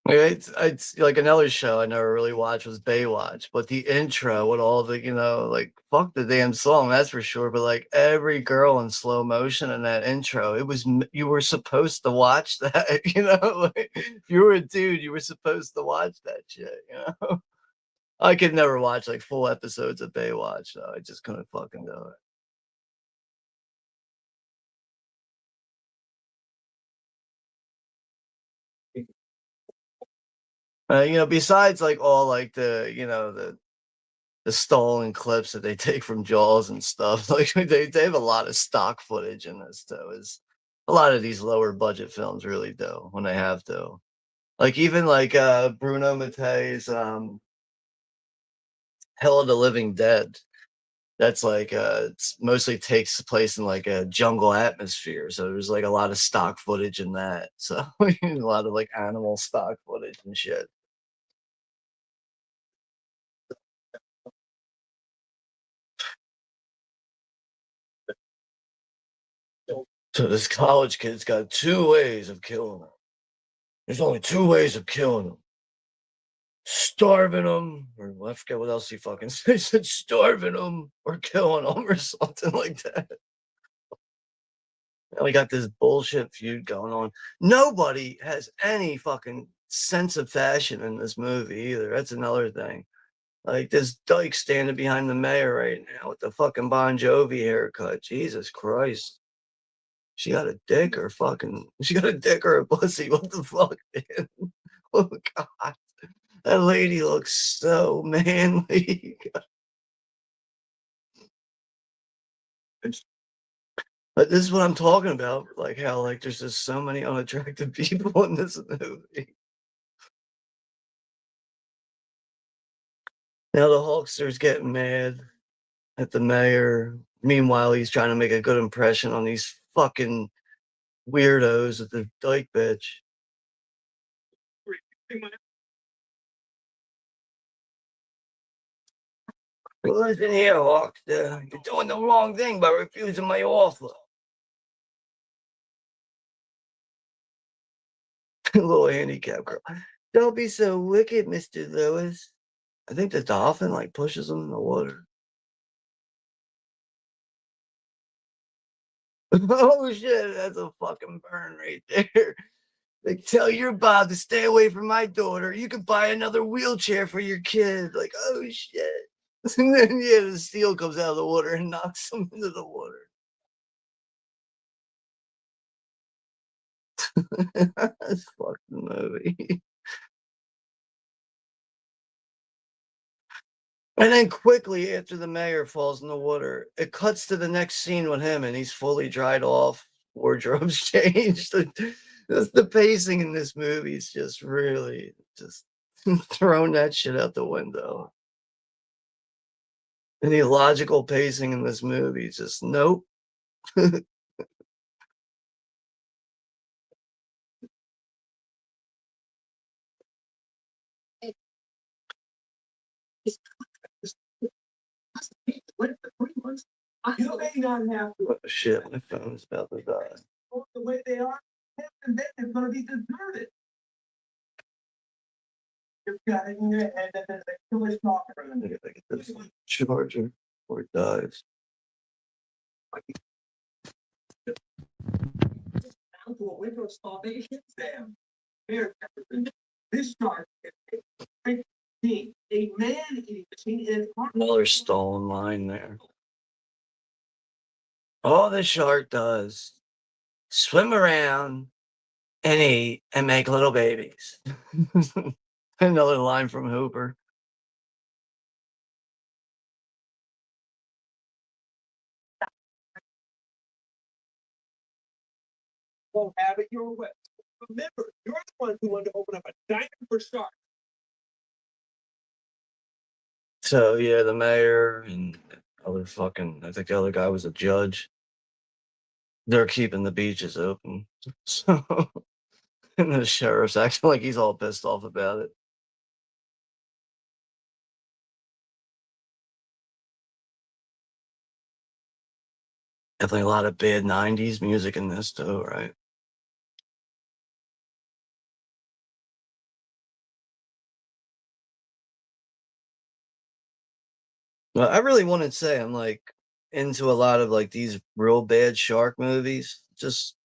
Like, it's like another show I never really watched was Baywatch, but the intro with all the, like fuck the damn song, that's for sure. But like every girl in slow motion in that intro, you were supposed to watch that, like, if you were a dude, you were supposed to watch that shit. I could never watch like full episodes of Baywatch, though. I just couldn't fucking do it. Besides like all like the stolen clips that they take from Jaws and stuff. Like they have a lot of stock footage in this too. Is a lot of these lower budget films really do when they have to. Like even like Bruno Mattei's Hell of the Living Dead. That's like it's mostly takes place in like a jungle atmosphere. So there's like a lot of stock footage in that. So a lot of like animal stock footage and shit. So this college kid's got two ways of killing them. There's only two ways of killing them: starving them, or well, I forget what else he fucking said. He said starving them or killing them or something like that. And we got this bullshit feud going on. Nobody has any fucking sense of fashion in this movie either. That's another thing. Like this dyke standing behind the mayor right now with the fucking Bon Jovi haircut. Jesus Christ. She got a dick or fucking, she got a dick or a pussy. What the fuck, man? Oh, God. That lady looks so manly. But this is what I'm talking about. Like how like there's just so many unattractive people in this movie. Now the Hulkster's getting mad at the mayor. Meanwhile, he's trying to make a good impression on these fucking weirdos at the dyke bitch. Well, listen here, Hulkster. You're doing the wrong thing by refusing my offer. Little handicap girl. Don't be so wicked, Mr. Lewis. I think the dolphin like pushes him in the water. Oh shit, that's a fucking burn right there. Like, tell your Bob to stay away from my daughter. You could buy another wheelchair for your kid. Like, oh shit. And then yeah, the steel comes out of the water and knocks him into the water. That's fucking movie. And then quickly after the mayor falls in the water, it cuts to the next scene with him and he's fully dried off, wardrobe's changed. The pacing in this movie is just really just throwing that shit out the window. Any logical pacing in this movie is just nope. Oh, shit, my phone's about to die. I gotta get this charger before it dies. Another stolen line there. All the shark does swim around and eat and make little babies. Another line from Hooper. Won't have it your way. Remember, you're the one who wanted to open up a diner for sharks. So yeah, the mayor and other fucking, I think the other guy was a judge. They're keeping the beaches open. So and the sheriff's acting like he's all pissed off about it. Definitely a lot of bad 90s music in this too, right? Well, I really want to say I'm like into a lot of like these real bad shark movies. Just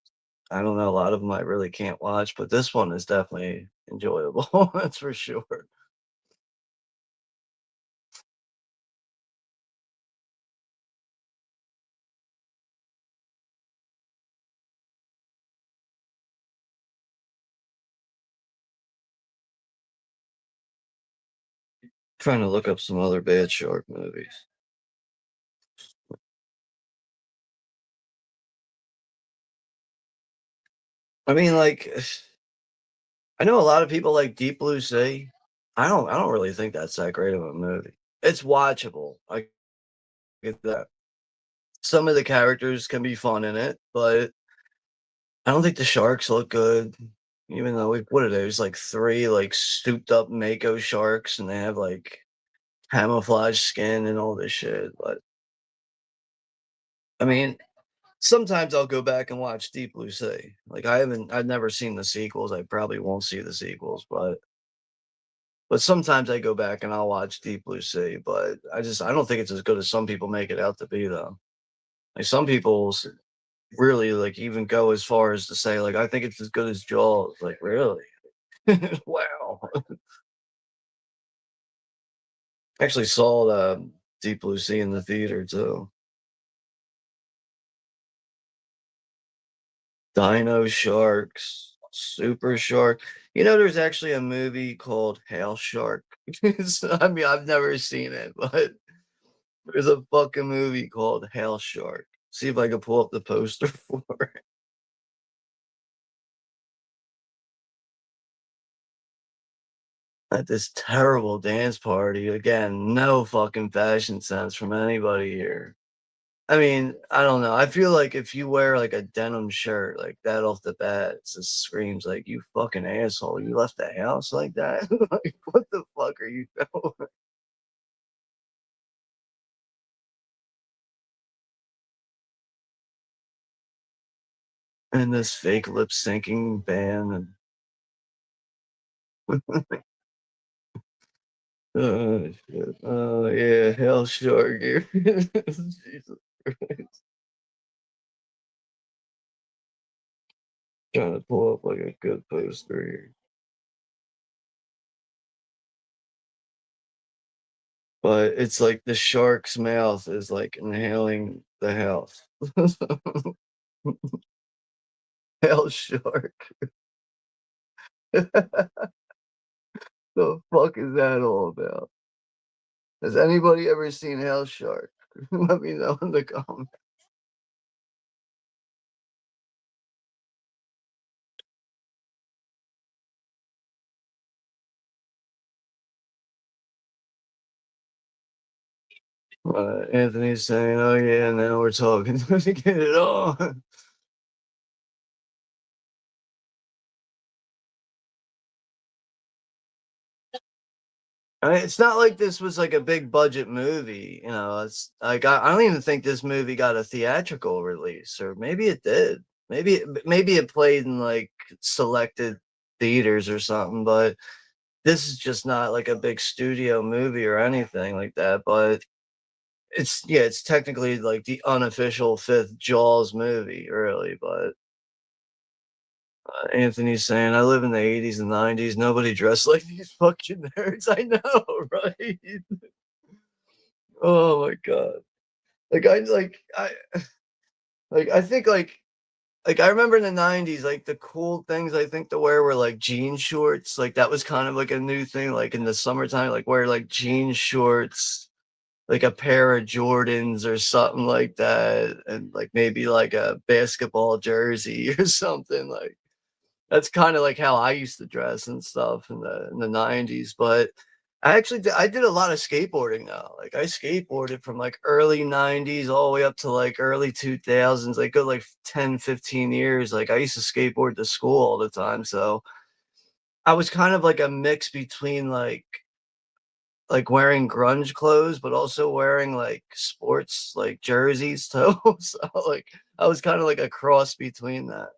I don't know, a lot of them I really can't watch, but this one is definitely enjoyable. That's for sure. Trying to look up some other bad shark movies. I mean, like, I know a lot of people like Deep Blue Sea. I don't really think that's that great of a movie. It's watchable. I get that. Some of the characters can be fun in it, but I don't think the sharks look good. Even though what are they? There's like three like souped up mako sharks, and they have like camouflage skin and all this shit. But I mean, sometimes I'll go back and watch Deep Blue Sea. Like I've never seen the sequels. I probably won't see the sequels, but sometimes I go back and I'll watch Deep Blue Sea. But I don't think it's as good as some people make it out to be though. Like some people really like even go as far as to say like I think it's as good as Jaws. Like really? Wow. Actually saw the Deep Blue Sea in the theater too. Dino Sharks, Super Shark. You know, there's actually a movie called Hail Shark. I mean, I've never seen it, but there's a fucking movie called Hail Shark. See if I can pull up the poster for it. At this terrible dance party. Again, no fucking fashion sense from anybody here. I mean, I don't know. I feel like if you wear like a denim shirt like that off the bat, it just screams like you fucking asshole. You left the house like that? Like what the fuck are you doing? And this fake lip syncing band and oh shit. Oh yeah, hell shark here. Jesus Christ. Trying to pull up like a good poster here. But it's like the shark's mouth is like inhaling the house. Hell shark. The fuck is that all about? Has anybody ever seen Hell Shark? Let me know in the comments. Anthony's saying, "Oh yeah, now we're talking." Let me get it on. I mean, it's not like this was like a big budget movie, you know. It's like I don't even think this movie got a theatrical release, or maybe it did. Maybe it played in like selected theaters or something, but this is just not like a big studio movie or anything like that. But it's technically like the unofficial fifth Jaws movie, really. But Anthony's saying I live in the 80s and 90s. Nobody dressed like these fucking nerds. I know, right? Oh my god. I think like I remember in the 90s, like the cool things I think to wear were like jean shorts. Like that was kind of like a new thing, like in the summertime, like wear like jean shorts, like a pair of Jordans or something like that, and like maybe like a basketball jersey or something. Like that's kind of like how I used to dress and stuff in the 90s. But I did a lot of skateboarding now. Like I skateboarded from like early 90s all the way up to like early 2000s, like good like 10, 15 years. Like I used to skateboard to school all the time. So I was kind of like a mix between like wearing grunge clothes, but also wearing like sports like jerseys too. So like I was kind of like a cross between that.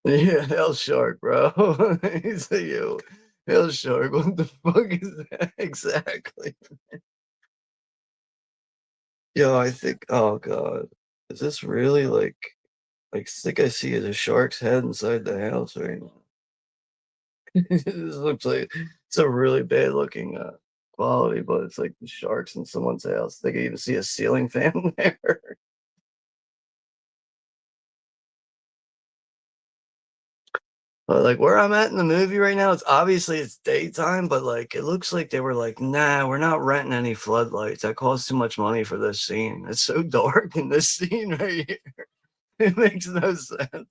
Yeah, hell shark, bro. He's a you. Hell shark. What the fuck is that exactly? Yo, I think. Oh god, is this really like? I think I see a shark's head inside the house right now. This looks like it's a really bad looking quality, but it's like the sharks in someone's house. They can even see a ceiling fan there. But like where I'm at in the movie right now, it's daytime, but like it looks like they were like, nah, we're not renting any floodlights. That costs too much money for this scene. It's so dark in this scene right here. It makes no sense.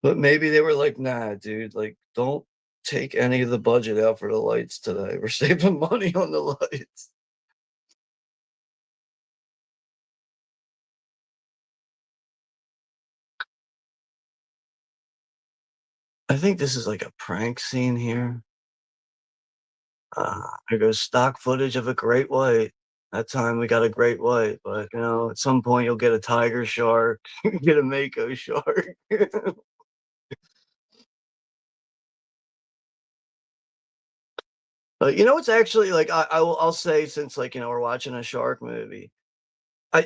But maybe they were like, nah, dude, like don't take any of the budget out for the lights today. We're saving money on the lights. I think this is like a prank scene here. There goes stock footage of a great white. That time we got a great white, but you know, at some point you'll get a tiger shark, get a mako shark. But you know what's actually like I'll say since like you know we're watching a shark movie.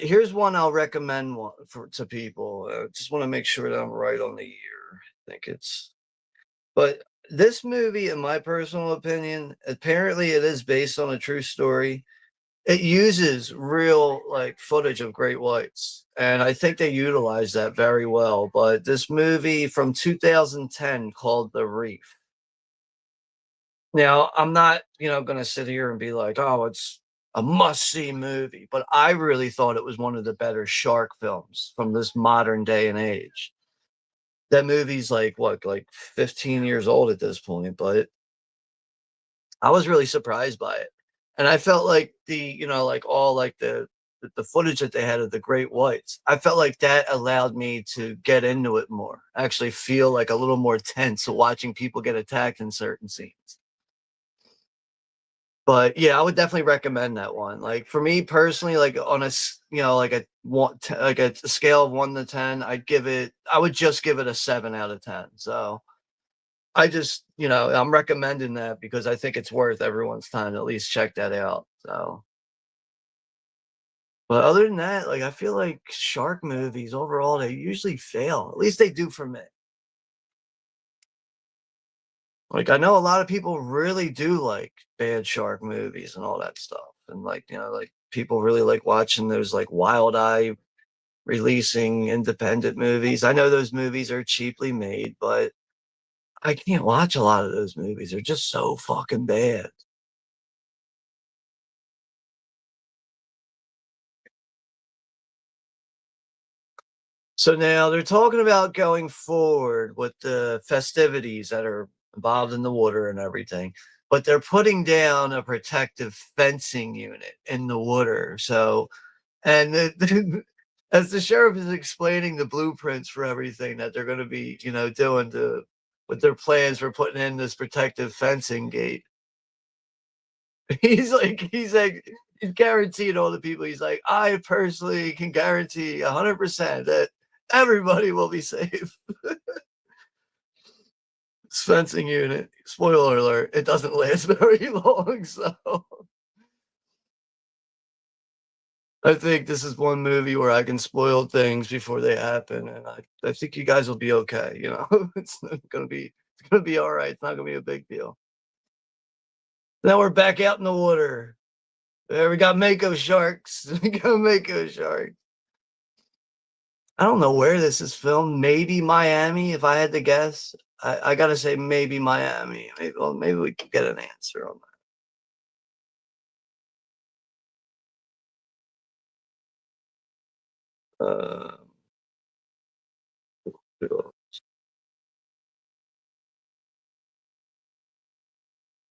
Here's one I'll recommend one for to people. Just want to make sure that I'm right on the year. I think it's but this movie, in my personal opinion, apparently it is based on a true story. It uses real, like, footage of great whites, and I think they utilize that very well, but this movie from 2010 called The Reef. Now, I'm not, you know, gonna sit here and be like, "Oh, it's a must-see movie," but I really thought it was one of the better shark films from this modern day and age. That movie's, like, what, like, 15 years old at this point, but I was really surprised by it. And I felt like you know, like all like the footage that they had of the great whites, I felt like that allowed me to get into it more, actually feel like a little more tense watching people get attacked in certain scenes. But yeah, I would definitely recommend that one. Like for me personally, like on you know, like like a scale of 1 to 10, I would just give it a 7 out of 10. So I just, you know, I'm recommending that because I think it's worth everyone's time to at least check that out. So, but other than that, like I feel like shark movies overall they usually fail. At least they do for me. Like I know a lot of people really do like bad shark movies and all that stuff. And like, you know, like people really like watching those like Wild Eye releasing independent movies. I know those movies are cheaply made, but I can't watch a lot of those movies. They're just so fucking bad. So now they're talking about going forward with the festivities that are involved in the water and everything, but they're putting down a protective fencing unit in the water. So, and as the sheriff is explaining the blueprints for everything that they're going to be, doing with their plans for putting in this protective fencing gate. He's guaranteed all the people. He's like, I personally can guarantee 100% that everybody will be safe. This fencing unit, spoiler alert, it doesn't last very long. So I think this is one movie where I can spoil things before they happen, and I think you guys will be okay. It's gonna be all right. It's not gonna be a big deal. Now we're back out in the water. There we got mako sharks. We got mako sharks. I don't know where this is filmed. Maybe Miami, if I had to guess. I gotta say maybe Miami. Maybe we could get an answer on that.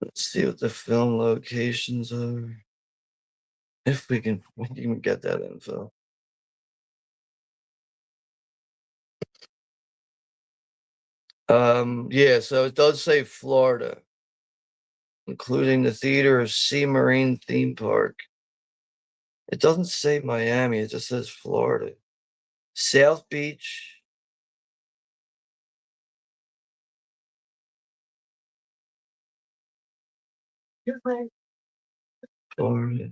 Let's see what the film locations are. If we can even get that info. Yeah, so it does say Florida, including the theater of Sea Marine Theme Park. It doesn't say Miami, it just says Florida. South Beach. Florida.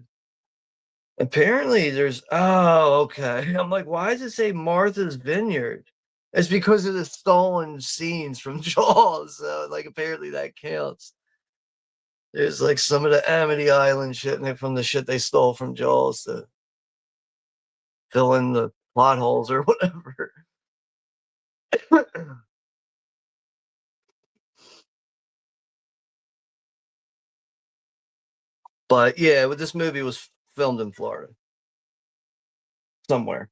Apparently there's okay. I'm like, why does it say Martha's Vineyard? It's because of the stolen scenes from Jaws. So like apparently that counts. There's like some of the Amity Island shit in it from the shit they stole from Jaws to fill in the plot holes or whatever. But yeah, this movie was filmed in Florida somewhere.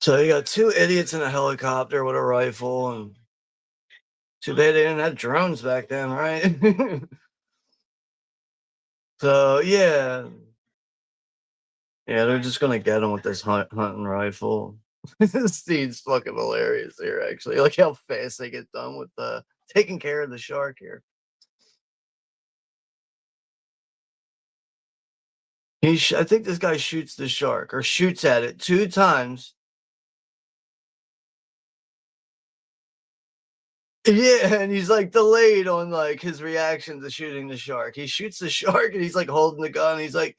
So you got two idiots in a helicopter with a rifle, and too bad they didn't have drones back then, right? So yeah, they're just gonna get him with this hunting rifle. This scene's fucking hilarious here, actually. Like how fast they get done with taking care of the shark here. I think this guy shoots the shark or shoots at it 2 times. Yeah, and he's like delayed on like his reaction to shooting the shark. He shoots the shark and he's like holding the gun. He's like,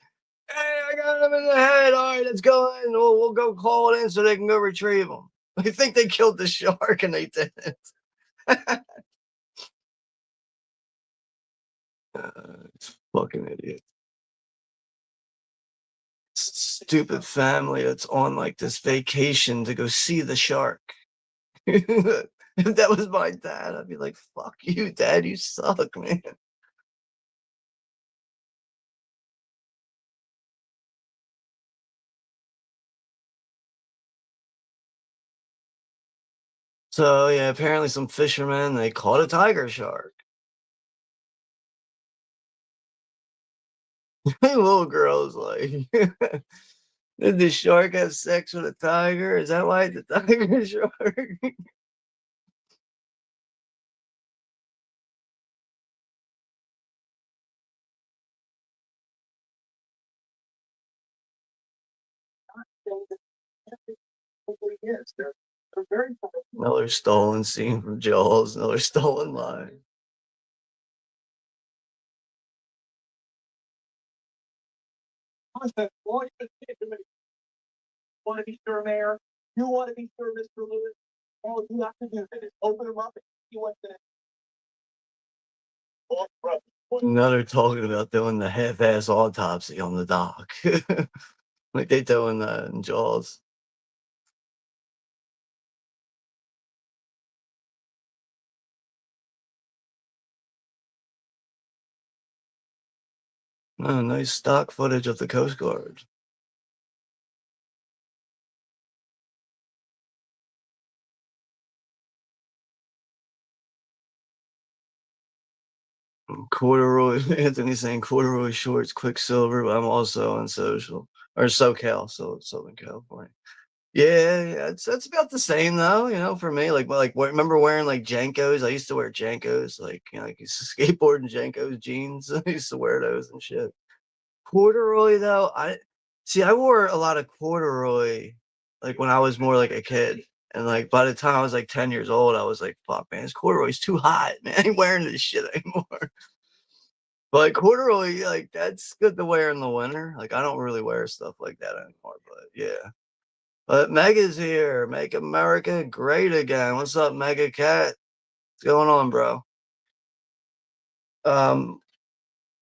"Hey, I got him in the head. All right, let's go in. We'll go call it in so they can go retrieve him." I think they killed the shark and they didn't. It's fucking idiot. Stupid family that's on like this vacation to go see the shark. If that was my dad, I'd be like, fuck you, dad, you suck, man. So yeah, apparently some fishermen they caught a tiger shark. Little girl's like, did the shark have sex with a tiger? Is that why the tiger shark? Yes, they're very another stolen scene from Jaws, another stolen line. Want to be sure, Mayor? You want to be sure, Mr. Lewis? All you have to do is open them up and see what's in it. Now they're talking about doing the half-ass autopsy on the dock, like they doing that in Jaws. Oh, nice stock footage of the Coast Guard. corduroy. Anthony saying corduroy shorts, Quicksilver, but I'm also on social or SoCal, so Southern California. Yeah, yeah, it's about the same though, for me. Remember wearing like Jankos? I used to wear Jankos, like I used to skateboard in Jankos jeans. I used to wear those and shit. Corduroy though, I wore a lot of corduroy like when I was more like a kid. And like by the time I was like 10 years old, I was like, fuck man, this corduroy's too hot, man. I ain't wearing this shit anymore. But like corduroy, like that's good to wear in the winter. Like I don't really wear stuff like that anymore, but yeah. But Mega's here. Make America great again. What's up, Mega Cat? What's going on, bro? Um,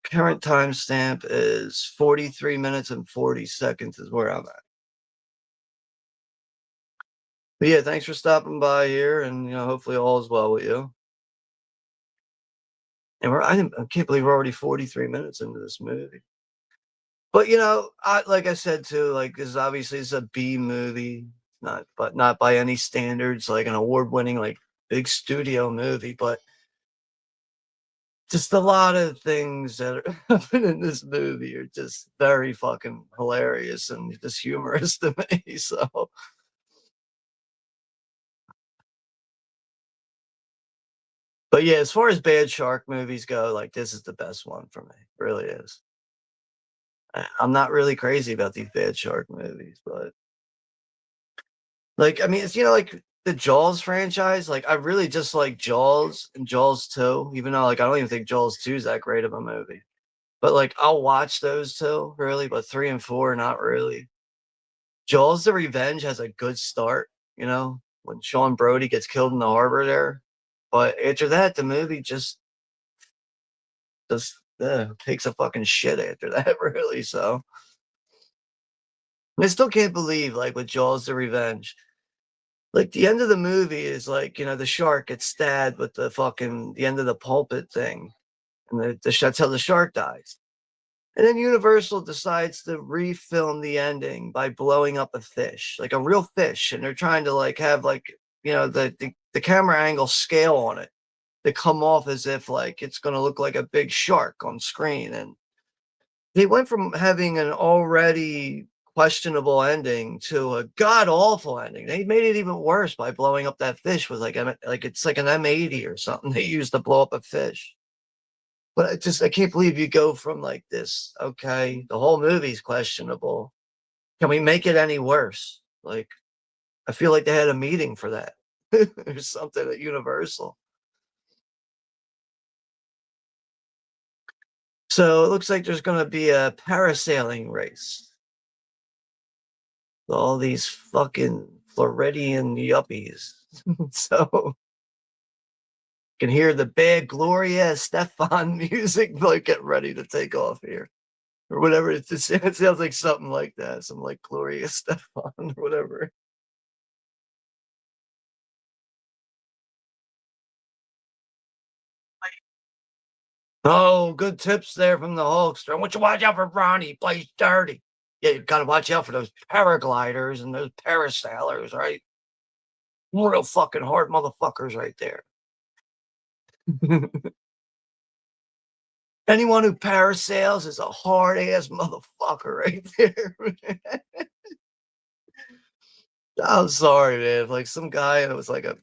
Current timestamp is 43 minutes and 40 seconds is where I'm at. But yeah, thanks for stopping by here, and hopefully all is well with you. And I can't believe we're already 43 minutes into this movie. But like I said too, like this is obviously it's a B movie, not by any standards, like an award-winning, like big studio movie, but just a lot of things that are happen in this movie are just very fucking hilarious and just humorous to me. So but yeah, as far as bad shark movies go, like this is the best one for me. It really is. I'm not really crazy about these bad shark movies, but like I mean it's like the Jaws franchise, like I really just like Jaws and Jaws 2, even though like I don't even think Jaws 2 is that great of a movie. But like I'll watch those two really, but 3 and 4 not really. Jaws the Revenge has a good start, when Sean Brody gets killed in the harbor there. But after that, the movie just takes a fucking shit after that, really. So I still can't believe, like, with Jaws the Revenge, like the end of the movie is like, the shark gets stabbed with the end of the pulpit thing, and that's how the shark dies. And then Universal decides to refilm the ending by blowing up a fish, like a real fish, and they're trying to like have like the camera angle scale on it to come off as if like it's going to look like a big shark on screen. And they went from having an already questionable ending to a god awful ending. They made it even worse by blowing up that fish with like it's like an M80 or something they used to blow up a fish. But I can't believe you go from like this. Okay, the whole movie's questionable. Can we make it any worse? Like, I feel like they had a meeting for that or something at Universal. So it looks like there's going to be a parasailing race. All these fucking Floridian yuppies. So you can hear the bad Gloria Estefan music like get ready to take off here. Or whatever. It sounds like something like that. Some like Gloria Estefan or whatever. Oh, good tips there from the Hulkster. I want you to watch out for Ronnie. He plays dirty. Yeah, you got to watch out for those paragliders and those parasailers, right? Real fucking hard motherfuckers right there. Anyone who parasails is a hard ass motherfucker right there. I'm sorry, man. Like some guy that was like a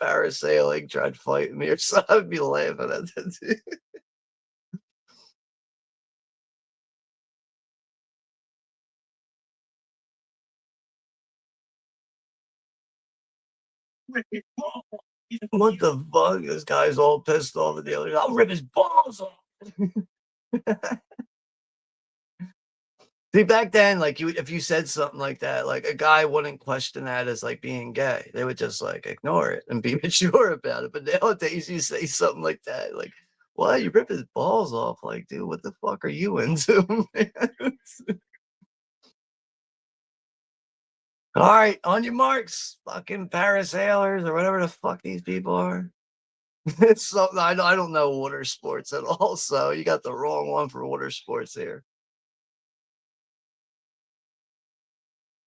parasailing tried to fight me or something, I'd be laughing at that. What the fuck? This guy's all pissed off at the other. I'll rip his balls off. See, back then, like if you said something like that, like a guy wouldn't question that as like being gay. They would just like ignore it and be mature about it. But nowadays, you say something like that, like, "What? You rip his balls off?" Like, dude, what the fuck are you into, man? All right, on your marks, fucking parasailers or whatever the fuck these people are. It's something I don't know water sports at all, so you got the wrong one for water sports here.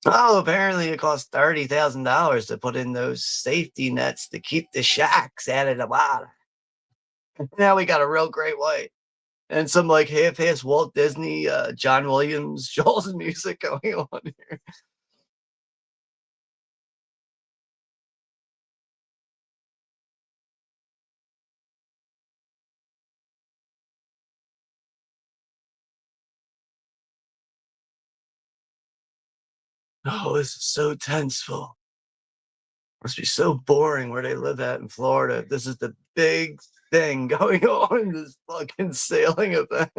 Oh, apparently it costs $30,000 to put in those safety nets to keep the sharks out of the water. Now we got a real great white. And some like half-ass Walt Disney, John Williams, Jaws music going on here. Oh, this is so tenseful. Must be so boring where they live at in Florida. This is the big thing going on in this fucking sailing event.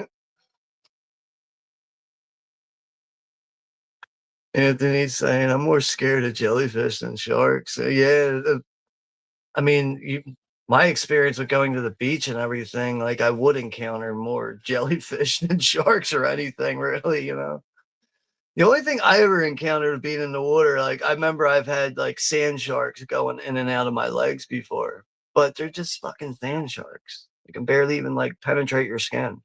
Anthony's saying, I'm more scared of jellyfish than sharks. Yeah, I mean, my experience with going to the beach and everything, like I would encounter more jellyfish than sharks or anything, really, you know. The only thing I ever encountered being in the water, like I remember I've had like sand sharks going in and out of my legs before, but they're just fucking sand sharks. They can barely even like penetrate your skin.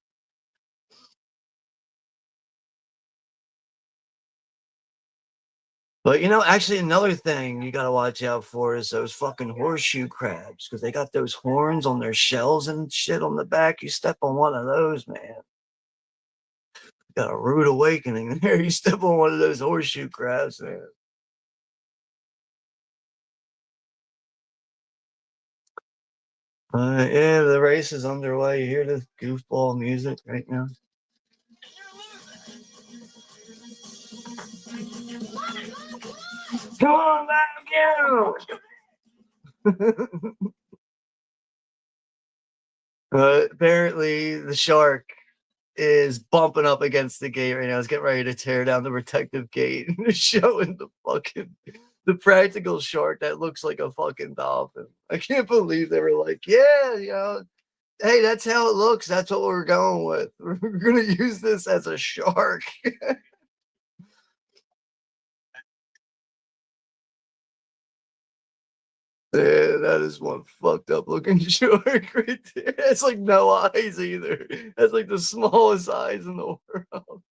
But you know, actually, another thing you got to watch out for is those fucking horseshoe crabs because they got those horns on their shells and shit on the back. You step on one of those, man. You got a rude awakening there. You step on one of those horseshoe crabs, man. Yeah, the race is underway. You hear this goofball music right now? Come on back, you! Apparently, the shark is bumping up against the gate right now. It's getting ready to tear down the protective gate and it's showing the practical shark that looks like a fucking dolphin. I can't believe they were like, yeah, you know, hey, that's how it looks. That's what we're going with. We're gonna use this as a shark. Yeah, that is one fucked up looking shark right there. It's like no eyes either. That's like the smallest eyes in the world.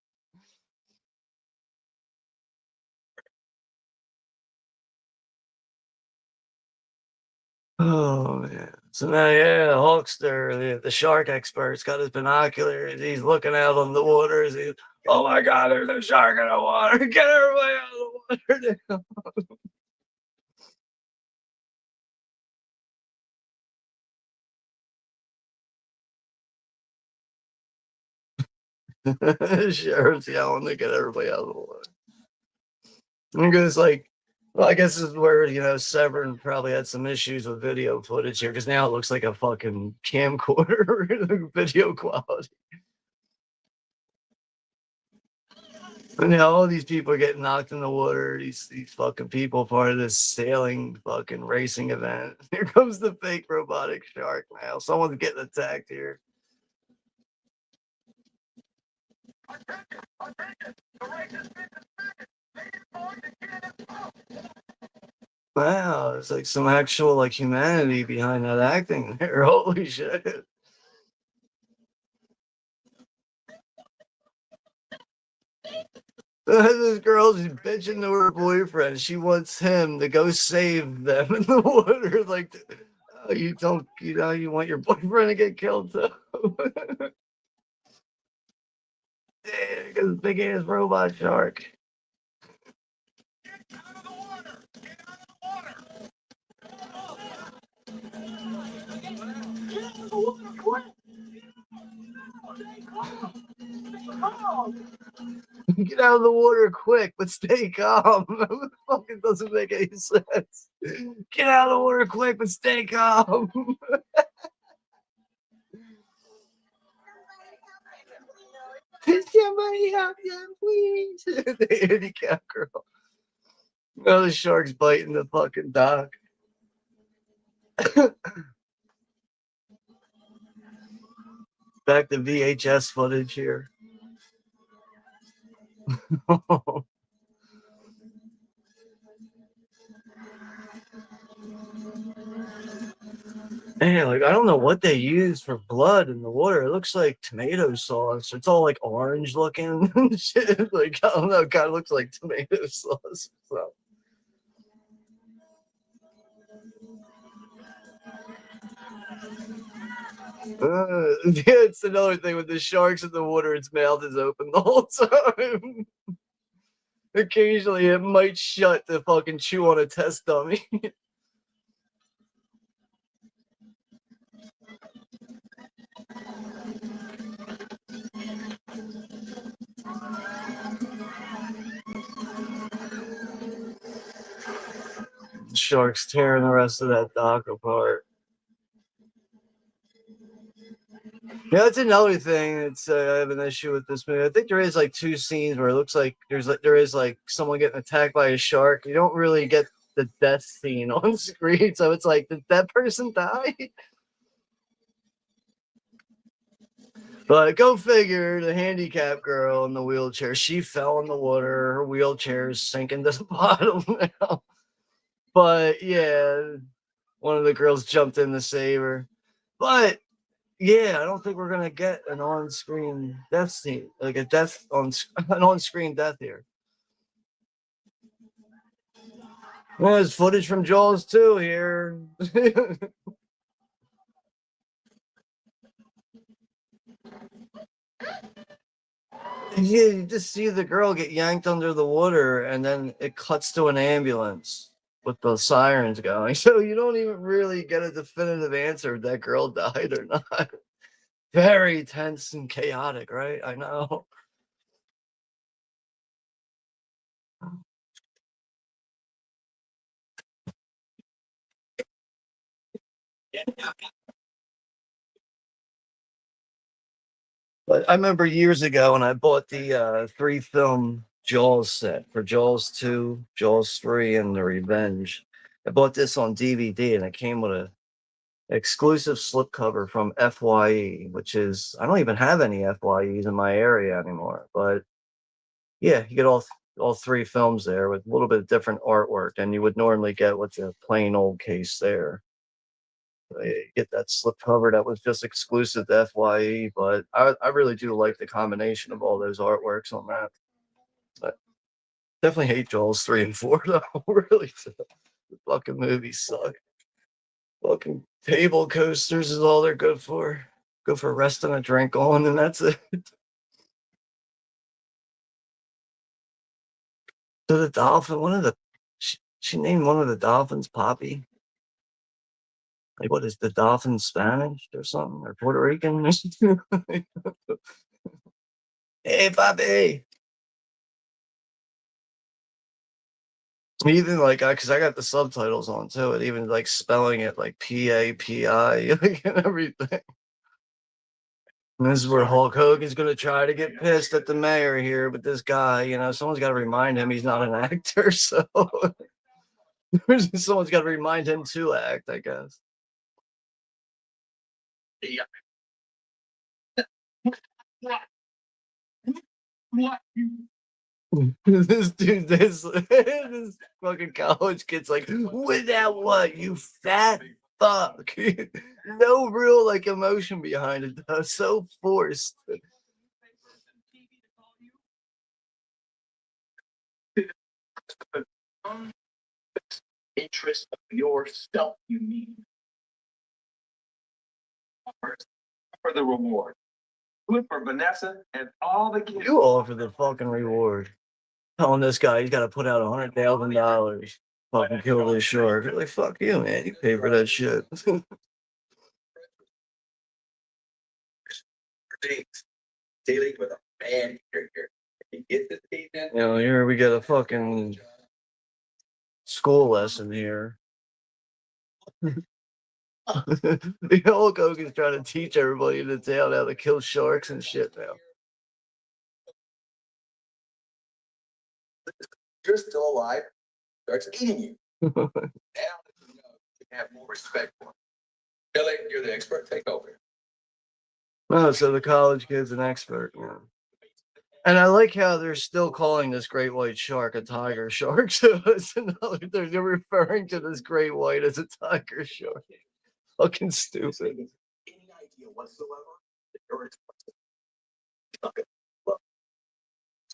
Oh man. So now, yeah, the Hulkster, the shark expert's got his binoculars. He's looking out on the waters. He's, oh my God, there's a shark in the water. Get everybody out of the water now. Sheriff's yelling to get everybody out of the water. And he goes like, well, I guess this is where, you know, Severn probably had some issues with video footage here because now it looks like a fucking camcorder video quality. And now all these people are getting knocked in the water. These fucking people part of this sailing fucking racing event. Here comes the fake robotic shark now. Someone's getting attacked here. Wow, it's like some actual like humanity behind that acting there. Holy shit. This girl's bitching to her boyfriend. She wants him to go save them in the water. Like, oh, you don't, you know, you want your boyfriend to get killed too. Yeah, because big ass robot shark. Get out of the water quick, but stay calm. It fucking doesn't make any sense. Get out of the water quick, but stay calm. Somebody help them, please. The handicap girl. Oh, the shark's biting the fucking dock. Back to VHS footage here. Man, like I don't know what they use for blood in the water. It looks like tomato sauce. It's all like orange looking and shit. Like I don't know, it kind of looks like tomato sauce. So Yeah, it's another thing with the sharks in the water. Its mouth is open the whole time. Occasionally, it might shut to fucking chew on a test dummy. Sharks tearing the rest of that dock apart. Yeah, that's another thing that's I have an issue with this movie. I think there is like two scenes where it looks like there is like someone getting attacked by a shark. You don't really get the death scene on screen, so it's like, did that person die? But go figure, the handicapped girl in the wheelchair, she fell in the water. Her wheelchair is sinking to the bottom now. But yeah, one of the girls jumped in to save her. But yeah, I don't think we're gonna get an on-screen death scene, like a death on an on-screen death here. Well, there's footage from Jaws 2 here. Yeah, you just see the girl get yanked under the water, and then it cuts to an ambulance with the sirens going. So you don't even really get a definitive answer if that girl died or not. Very tense and chaotic, right? I know. But I remember years ago when I bought the 3-film Jaws set for Jaws 2, Jaws 3, and The Revenge. I bought this on DVD, and it came with a exclusive slipcover from FYE, which is, I don't even have any FYEs in my area anymore. But yeah, you get all 3 films there with a little bit of different artwork than you would normally get with the plain old case there. You get that slipcover that was just exclusive to FYE, but I really do like the combination of all those artworks on that. But definitely hate Jaws 3 and 4 though. Really, the fucking movies suck. Fucking table coasters is all they're good for. Go for resting a drink on, and that's it. So the dolphin, she named one of the dolphins Poppy. Like, what is the dolphin Spanish or something, or Puerto Rican? Hey, Poppy. Even like, because I got the subtitles on too, and even like spelling it like PAPI, like, and everything. And this is where Hulk Hogan's gonna try to get pissed at the mayor here, but this guy, someone's got to remind him he's not an actor, so someone's got to remind him to act, I guess. Yeah. What? This dude, this fucking college kid's like, without what, you fat fuck. No real like emotion behind it, though. So forced. Interest of yourself, you need. First, for the reward. Good for Vanessa and all the kids. You offer the fucking reward. Telling this guy he's got to put out $100,000. Fucking kill this shark. Like, fuck you, man. You pay for that shit. Dealing with a bad character. You get the team in. Here we get a fucking school lesson here. The Hulk Hogan's trying to teach everybody in the town how to kill sharks and shit now. You're still alive. Starts eating you. Now you have more respect for him. Billy, you're the expert. Take over. Oh, so the college kid's an expert. Yeah. And I like how they're still calling this great white shark a tiger shark. So it's another, they're referring to this great white as a tiger shark. Fucking stupid. Any idea whatsoever that you're expressing? Okay. Well,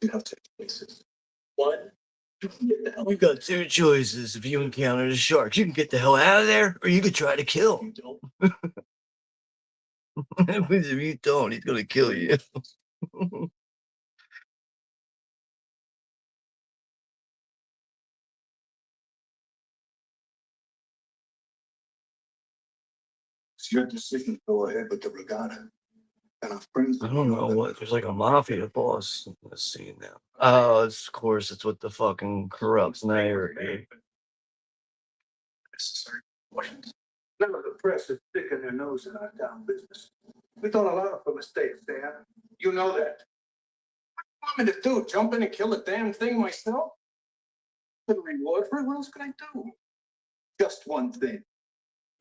you have two choices. One, We've got 2 choices. If you encounter the shark, you can get the hell out of there, or you could try to kill. you don't. Because if you don't, he's gonna kill you. It's your decision to go ahead with the regatta. And our friends. I don't know what. There's like a mafia boss in this scene now. Oh, of course, it's with the fucking corrupt mayor. Necessary questions. None of the press is sticking their nose in our town business. We've done a lot of mistakes, Dan. You know that. What do you want me to do? Jump in and kill the damn thing myself? For the reward for it? What else can I do? Just one thing.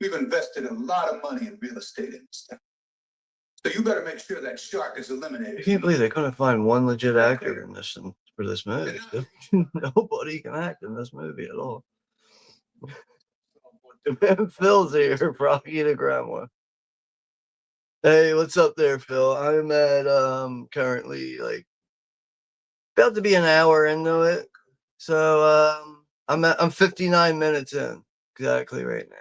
We've invested a lot of money in real estate in this town. So you better make sure that shark is I eliminated. can't believe they couldn't find one legit actor in this for this movie. Nobody can act in this movie at all. Phil's here, Rocky the Grandma. Hey, what's up there, Phil? I'm at currently like about to be an hour into it. So I'm 59 minutes in exactly right now.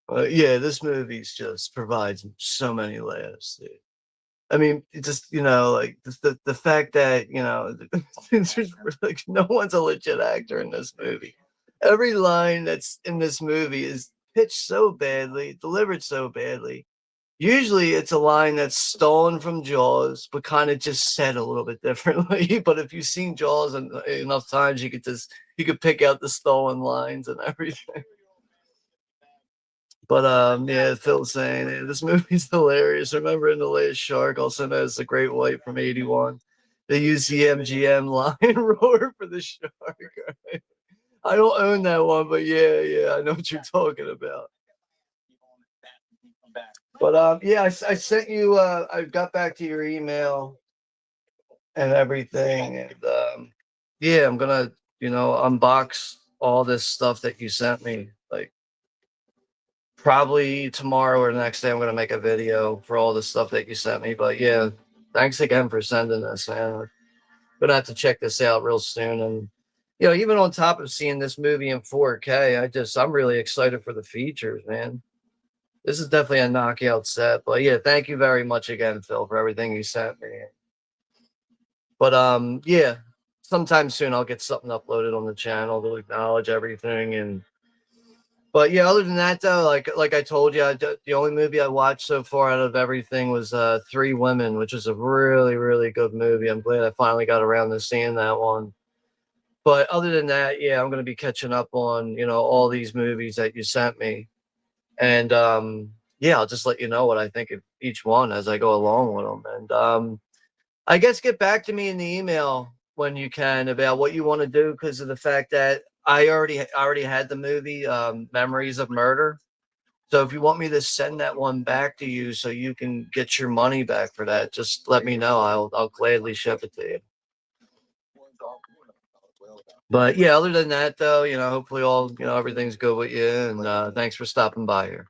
But yeah, this movie's just provides so many laughs, dude. I mean, it just like the fact that there's like no one's a legit actor in this movie. Every line that's in this movie is pitched so badly, delivered so badly. Usually, it's a line that's stolen from Jaws, but kind of just said a little bit differently. But if you've seen Jaws enough times, you could pick out the stolen lines and everything. But yeah, Phil's saying this movie's hilarious. Remember in The Last Shark, also known as The Great White from '81, they used the MGM lion roar for the shark. Right? I don't own that one, but yeah, I know what you're talking about. But yeah, I sent you. I got back to your email and everything, and yeah, I'm gonna unbox all this stuff that you sent me. Like probably tomorrow or the next day, I'm gonna make a video for all the stuff that you sent me. But yeah, thanks again for sending this, man. I'm gonna have to check this out real soon. And even on top of seeing this movie in 4K, I'm really excited for the features, man. This is definitely a knockout set. But yeah, thank you very much again, Phil, for everything you sent me. But yeah, sometime soon I'll get something uploaded on the channel to acknowledge everything. But yeah, other than that though, like I told you, the only movie I watched so far out of everything was Three Women, which is a really, really good movie. I'm glad I finally got around to seeing that one. But other than that, yeah, I'm gonna be catching up on all these movies that you sent me. And yeah, I'll just let you know what I think of each one as I go along with them. And I guess get back to me in the email when you can about what you want to do, because of the fact that I already had the movie Memories of Murder. So if you want me to send that one back to you so you can get your money back for that, just let me know. I'll gladly ship it to you. But yeah, other than that though, hopefully all everything's good with you, and thanks for stopping by here.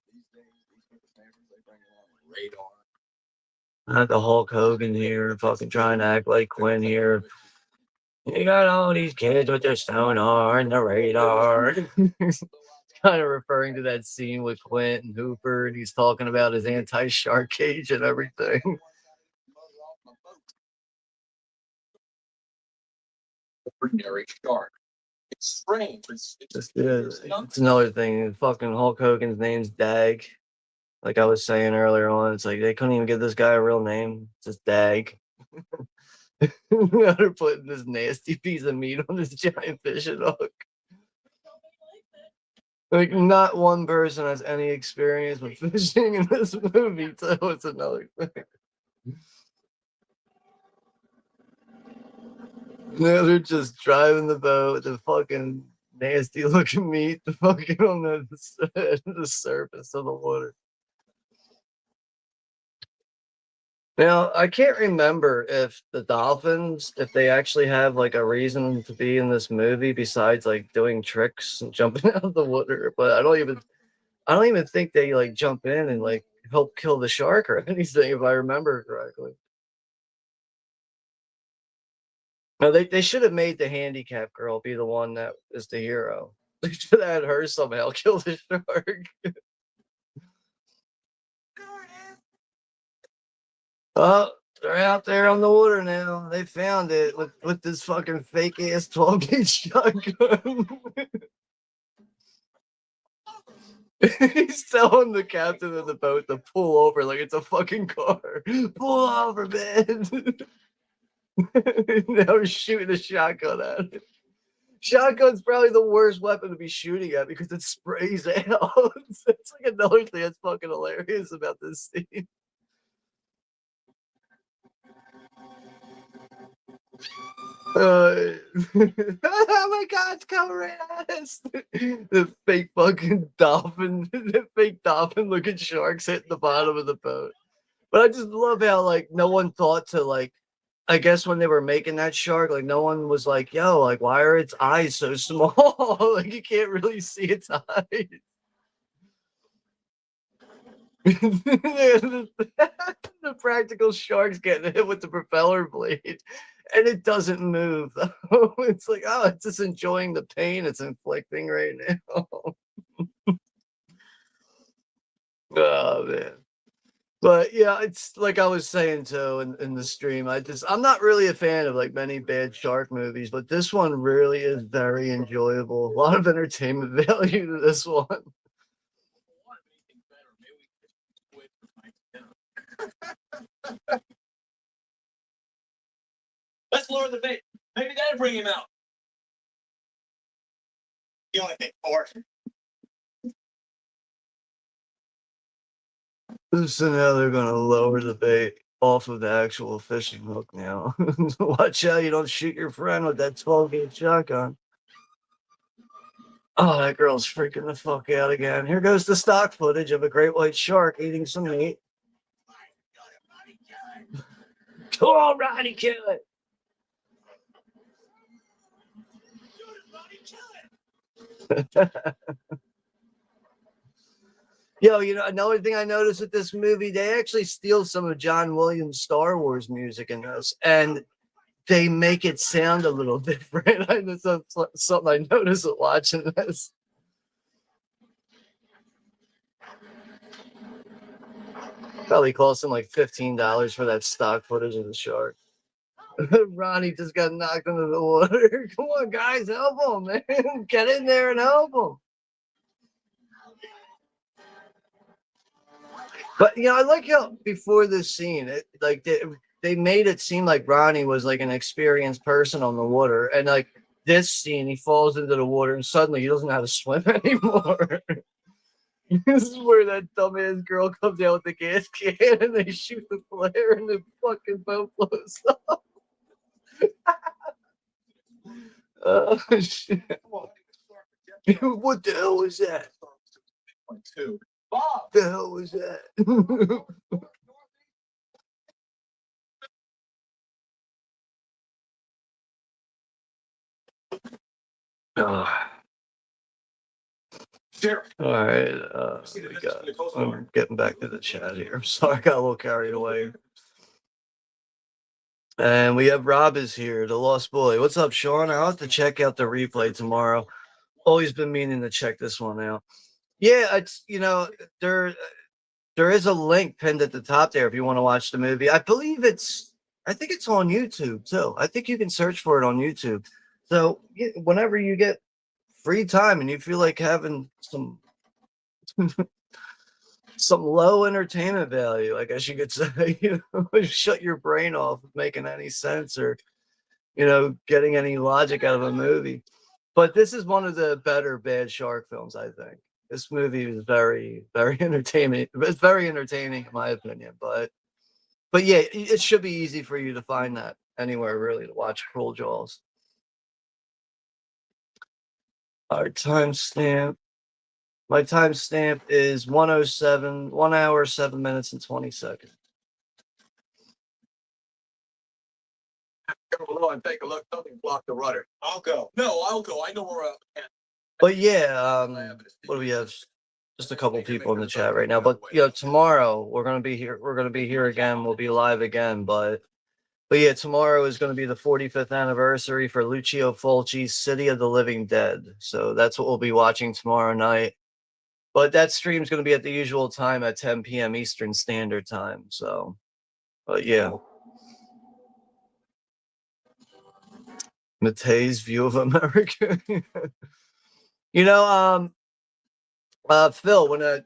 Not the Hulk Hogan here, fucking trying to act like Quinn here. You got all these kids with their sonar and the radar. Kind of referring to that scene with Quint and Hooper, and he's talking about his anti-shark cage and everything. Ordinary shark. It's strange. It's another thing. Fucking Hulk Hogan's name's Dag. Like I was saying earlier on, it's like they couldn't even give this guy a real name. It's just Dag. They're putting this nasty piece of meat on this giant fishing hook. Like not one person has any experience with fishing in this movie, so it's another thing. They're just driving the boat with the fucking nasty looking meat, the fucking on the surface of the water. Now, I can't remember if the dolphins, if they actually have like a reason to be in this movie besides like doing tricks and jumping out of the water, but I don't even think they like jump in and like help kill the shark or anything, if I remember correctly. No, they should have made the handicap girl be the one that is the hero. They should have had her somehow kill the shark. Oh, they're out there on the water now. They found it with this fucking fake ass 12 gauge shotgun. He's telling the captain of the boat to pull over like it's a fucking car. Pull over, man. Now he's shooting a shotgun at it. Shotgun's probably the worst weapon to be shooting at because it sprays out. It's like another thing that's fucking hilarious about this scene. Oh my god, it's coming at us. The fake fucking dolphin, the fake dolphin looking sharks hitting the bottom of the boat. But I just love how like no one thought to like I guess when they were making that shark, like no one was like, yo, like why are its eyes so small? Like you can't really see its eyes. the, the practical shark's getting hit with the propeller blade and it doesn't move though. It's like, oh, it's just enjoying the pain it's inflicting right now. Oh man. But yeah, it's like I was saying too in the stream. I'm not really a fan of like many bad shark movies, but this one really is very enjoyable. A lot of entertainment value to this one. Let's lower the bait. Maybe that'll bring him out. The only thing for So now they're gonna lower the bait off of the actual fishing hook now. Watch out you don't shoot your friend with that 12 gauge shotgun. Oh, that girl's freaking the fuck out again. Here goes the stock footage of a great white shark eating some meat. Come on, Roddy, kill it. Yo, you know, another thing I noticed with this movie, they actually steal some of John Williams' Star Wars music in this, and they make it sound a little different. That's something I noticed watching this. Probably cost him like $15 for that stock footage of the shark. Ronnie just got knocked into the water. Come on, guys, help him, man. Get in there and help him. But you know, I like how before this scene, they made it seem like Ronnie was like an experienced person on the water, and like this scene, he falls into the water and suddenly he doesn't know how to swim anymore. This is where that dumbass girl comes out with the gas can and they shoot the flare and the fucking boat blows up. Oh shit! What the hell was that? Bob, the hell was that? Sheriff. All right, I'm getting back to the chat here. I'm sorry, I got a little carried away. And we have Rob is here, the lost boy. What's up, Sean? I'll have to check out the replay tomorrow. Always been meaning to check this one out. Yeah, it's there is a link pinned at the top there if you want to watch the movie. I think it's on YouTube too. I think you can search for it on YouTube. So whenever you get free time and you feel like having some low entertainment value, I guess you could say, shut your brain off of making any sense or getting any logic out of a movie. But this is one of the better bad shark films, I think. This movie is very, very entertaining. It's very entertaining in my opinion, but yeah, it should be easy for you to find that anywhere really to watch Cruel Jaws. Our timestamp. My timestamp is 1:07, 1 hour, 7 minutes, and 20 seconds. Go below and take a look. Something blocked the rudder. I'll go. No, I'll go. I know where I am. But yeah, what do we have? Just a couple people in the chat right now. But tomorrow we're gonna be here. We're gonna be here again. We'll be live again. But yeah, tomorrow is gonna be the 45th anniversary for Lucio Fulci's City of the Living Dead. So that's what we'll be watching tomorrow night. But that stream's gonna be at the usual time at 10 p.m. Eastern Standard Time. So But yeah. Matei's view of America. Phil,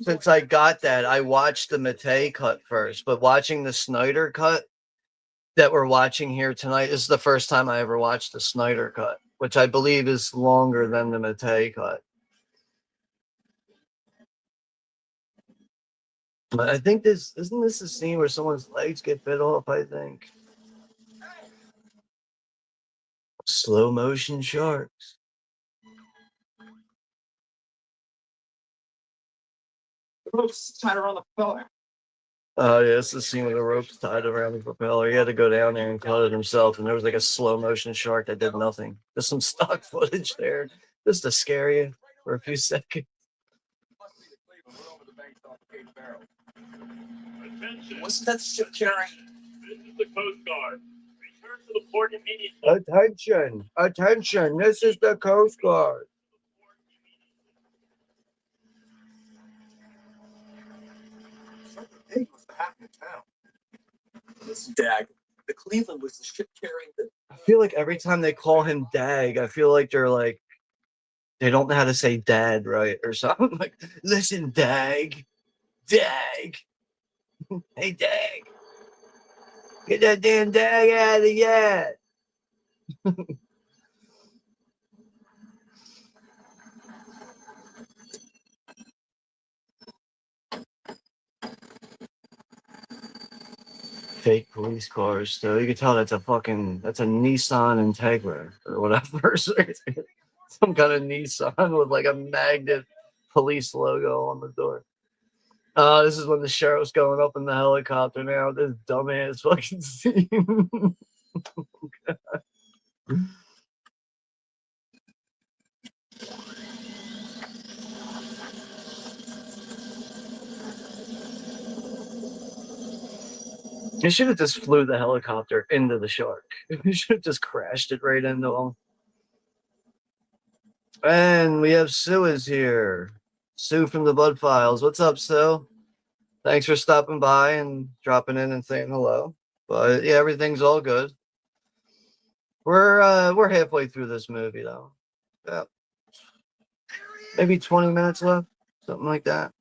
since I got that, I watched the Matei cut first, but watching the Snyder cut that we're watching here tonight is the first time I ever watched the Snyder cut, which I believe is longer than the Matei cut. But I think isn't this a scene where someone's legs get bit off, I think. Slow motion sharks. Ropes tied around the propeller. Oh, yeah, it's the scene with the ropes tied around the propeller. He had to go down there and cut it himself, and there was like a slow motion shark that did nothing. There's some stock footage there just to scare you for a few seconds. What's that ship carrying? This is the Coast Guard. Return to the port immediately. Attention, this is the Coast Guard. Hey, what's happening now? This Dag. The Cleveland was the ship carrying the. I feel like every time they call him Dag, I feel like they don't know how to say dad right or something. Like, listen, Dag. Dag. Hey, Dag. Get that damn Dag out of the yard. Fake police cars, so you can tell that's a Nissan Integra or whatever. Some kind of Nissan with like a magnet police logo on the door. This is when the sheriff's going up in the helicopter now. This dumbass fucking scene. You should have just flew the helicopter into the shark. You should have just crashed it right into him. And we have Sue is here. Sue from the Bud Files. What's up, Sue? Thanks for stopping by and dropping in and saying hello. But yeah, everything's all good. We're halfway through this movie though. Yeah. Maybe 20 minutes left, something like that.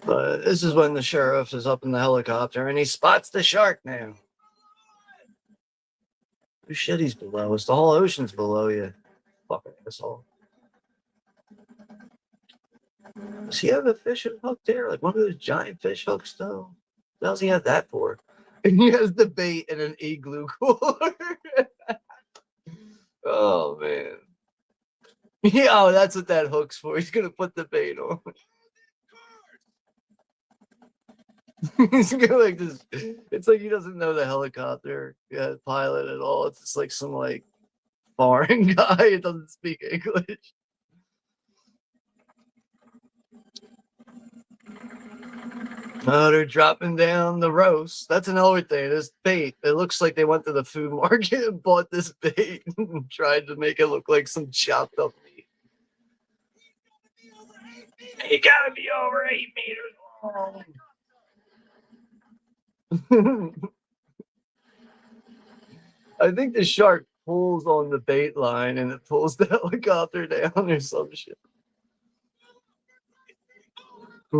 But this is when the sheriff is up in the helicopter and he spots the shark now. Oh shit, he's below us. The whole ocean's below you. Fucking asshole. Does he have a fishing hook there? Like one of those giant fish hooks, though? What does he have that for? And he has the bait in an igloo cooler. Oh, man. Yeah, oh, that's what that hook's for. He's going to put the bait on. He's gonna like this. It's like he doesn't know the helicopter pilot at all. It's just like some like foreign guy. It doesn't speak English. Oh, they're dropping down the roast. That's another thing. This bait. It looks like they went to the food market and bought this bait and tried to make it look like some chopped up meat. You gotta be over 8 meters long. I think the shark pulls on the bait line and it pulls the helicopter down or some shit.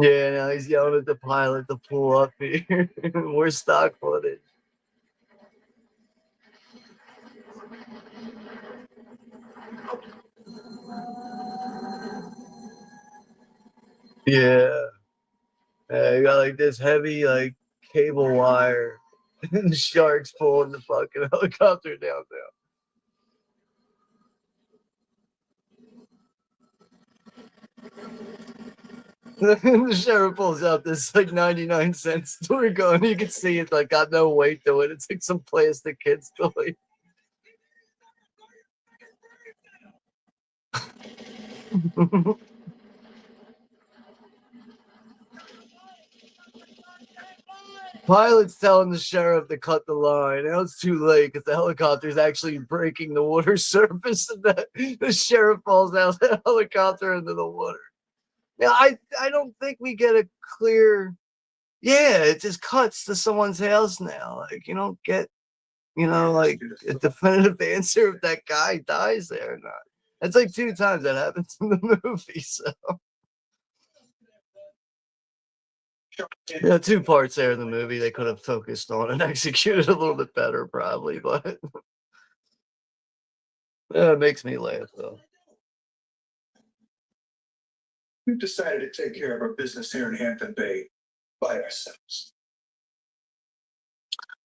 Yeah, now he's yelling at the pilot to pull up here. More stock footage. Yeah. You got like this heavy like cable wire. And the shark's pulling the fucking helicopter down now. The sheriff pulls out this like 99-cent store gun. You can see it like got no weight to it. It's like some plastic kid's toy. Pilot's telling the sheriff to cut the line. Now it's too late because the helicopter is actually breaking the water surface, and the sheriff falls out of the helicopter into the water. Yeah, I don't think we get a clear. Yeah, it just cuts to someone's house now. Like you don't get, like a definitive answer if that guy dies there or not. It's like 2 times that happens in the movie. So yeah, 2 parts there in the movie they could have focused on and executed a little bit better, probably. But yeah, it makes me laugh though. We've decided to take care of our business here in Hampton Bay by ourselves.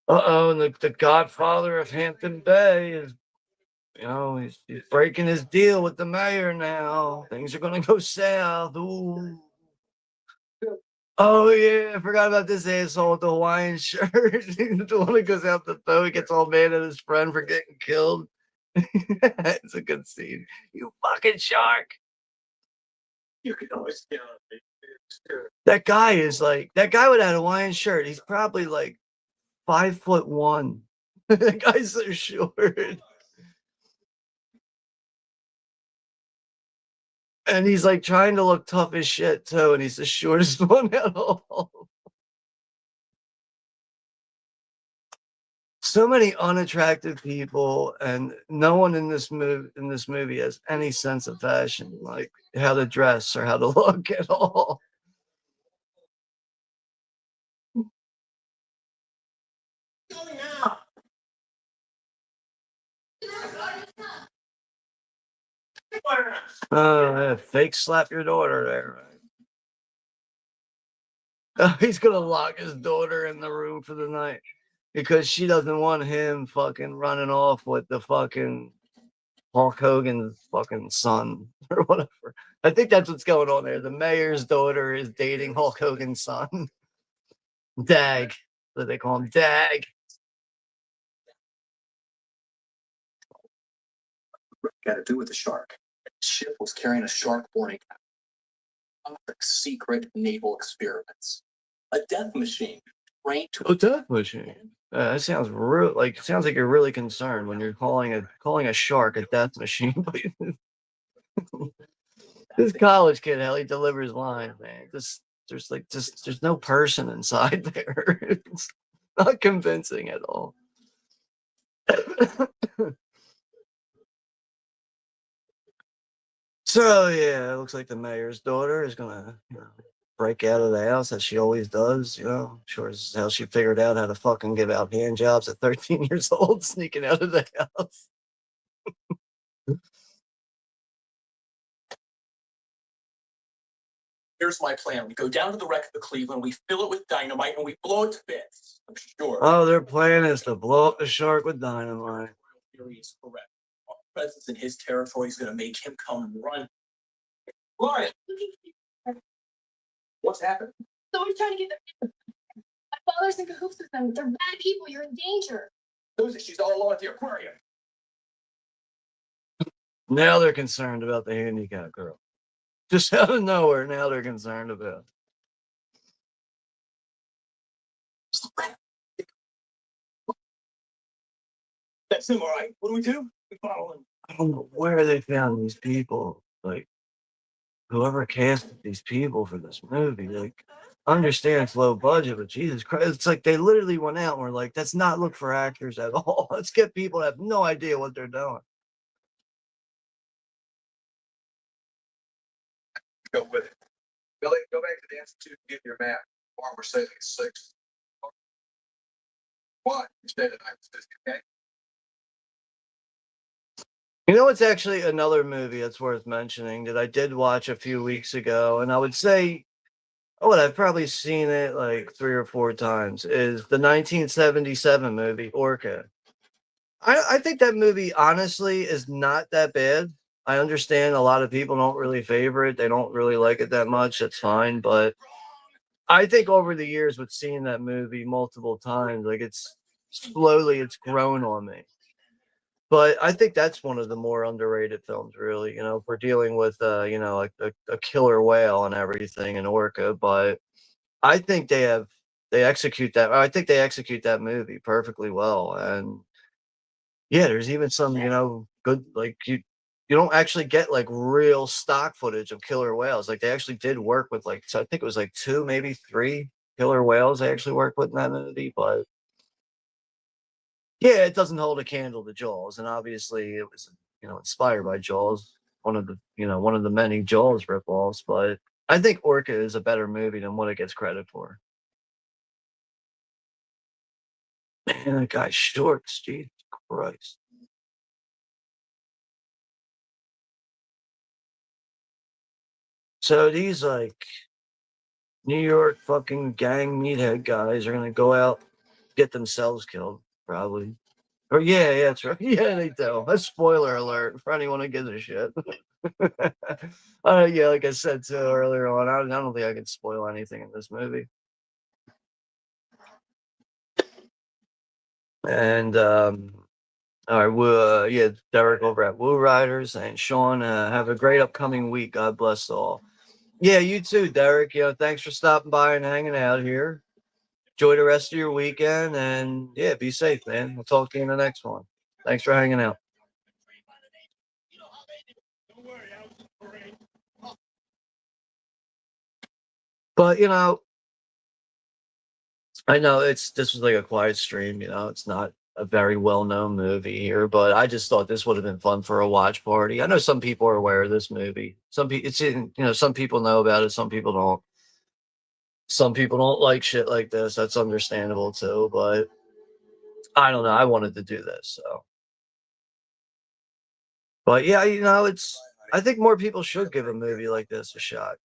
And the Godfather of Hampton Bay is, he's breaking his deal with the mayor now. Things are gonna go south. Ooh. Oh yeah, I forgot about this asshole with the Hawaiian shirt. The one that goes out the boat, gets all mad at his friend for getting killed. It's a good scene. You fucking shark. You can always count on me. That guy with that Hawaiian shirt. He's probably like 5'1". That guy's so short. And he's like trying to look tough as shit too, and he's the shortest one at all. So many unattractive people, and no one in this movie has any sense of fashion, like how to dress or how to look at all. Oh, yeah, fake slap your daughter there, right? Oh, he's gonna lock his daughter in the room for the night because she doesn't want him fucking running off with the fucking Hulk Hogan's fucking son or whatever. I think that's what's going on there. The mayor's daughter is dating Hulk Hogan's son. Dag. What they call him, Dag. Got to do with the shark. The ship was carrying a shark warning. Secret naval experiments. A death machine trained to Oh, death machine. That sounds real. Like sounds like you're really concerned when you're calling a shark a death machine. This college kid, how he delivers lines, man. There's no person inside there. It's not convincing at all. So yeah, it looks like the mayor's daughter is gonna break out of the house as she always does. Sure as hell she figured out how to fucking give out hand jobs at 13 years old, sneaking out of the house. Here's my plan. We go down to the wreck of the Cleveland, we fill it with dynamite, and we blow it to bits. I'm sure. Oh, their plan is to blow up the shark with dynamite. Theory is correct. Our presence in his territory is going to make him come run. Gloria, what's happened? Someone's trying to get them. My father's in cahoots with them. They're bad people. You're in danger. Susie, she's all alone at the aquarium. Now they're concerned about the handicapped girl. Just out of nowhere, now they're concerned about. That's him, all right. What do we do? We follow him. I don't know where they found these people. Like, whoever casted these people for this movie, like, I understand it's low budget, but Jesus Christ, it's like they literally went out and were like, let's not look for actors at all. Let's get people that have no idea what they're doing. Go with it. Billy, go back to the institute and get your map. Tomorrow we're sailing at 6. What? You stay the night with 50, okay? It's actually another movie that's worth mentioning that I did watch a few weeks ago, and I would say, I've probably seen it like 3 or 4 times, is the 1977 movie, Orca. I think that movie, honestly, is not that bad. I understand a lot of people don't really favor it. They don't really like it that much. That's fine. But I think over the years with seeing that movie multiple times, like it's grown on me. But I think that's one of the more underrated films, really. If we're dealing with, like a killer whale and everything in Orca. But I think they execute that. I think they execute that movie perfectly well. And yeah, there's even some, good, like you don't actually get like real stock footage of killer whales. Like they actually did work with like, so I think it was like 2, maybe 3 killer whales they actually worked with in that movie. But yeah, it doesn't hold a candle to Jaws, and obviously it was, inspired by Jaws, one of the many Jaws ripoffs. But I think Orca is a better movie than what it gets credit for. Man, that guy's shorts, Jesus Christ. So these like New York fucking gang meathead guys are gonna go out, get themselves killed, probably. Or yeah, that's right. Yeah, they do. A spoiler alert for anyone who gives a shit. Yeah, like I said too earlier on, I don't think I can spoil anything in this movie. And all right, yeah, Derek over at Woo Riders and Sean, have a great upcoming week. God bless all. Yeah, you too, Derek. Thanks for stopping by and hanging out here. Enjoy the rest of your weekend, and yeah, be safe, man. We'll talk to you in the next one. Thanks for hanging out. But I know this was like a quiet stream. It's not a very well-known movie here, but I just thought this would have been fun for a watch party. I know some people are aware of this movie. Some people, some people know about it. Some people don't. Some people don't like shit like this. That's understandable too. But I don't know. I wanted to do this, so. But yeah, I think more people should give a movie like this a shot.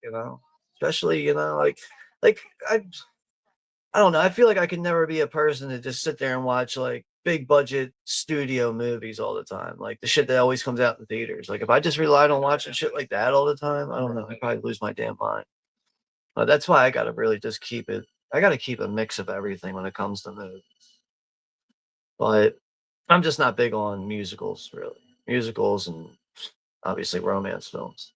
Especially like I don't know. I feel like I could never be a person to just sit there and watch like big budget studio movies all the time. Like the shit that always comes out in theaters. Like if I just relied on watching shit like that all the time, I don't know. I'd probably lose my damn mind. But that's why I gotta really just keep it. I gotta keep a mix of everything when it comes to movies. But I'm just not big on musicals, really. Musicals and obviously romance films.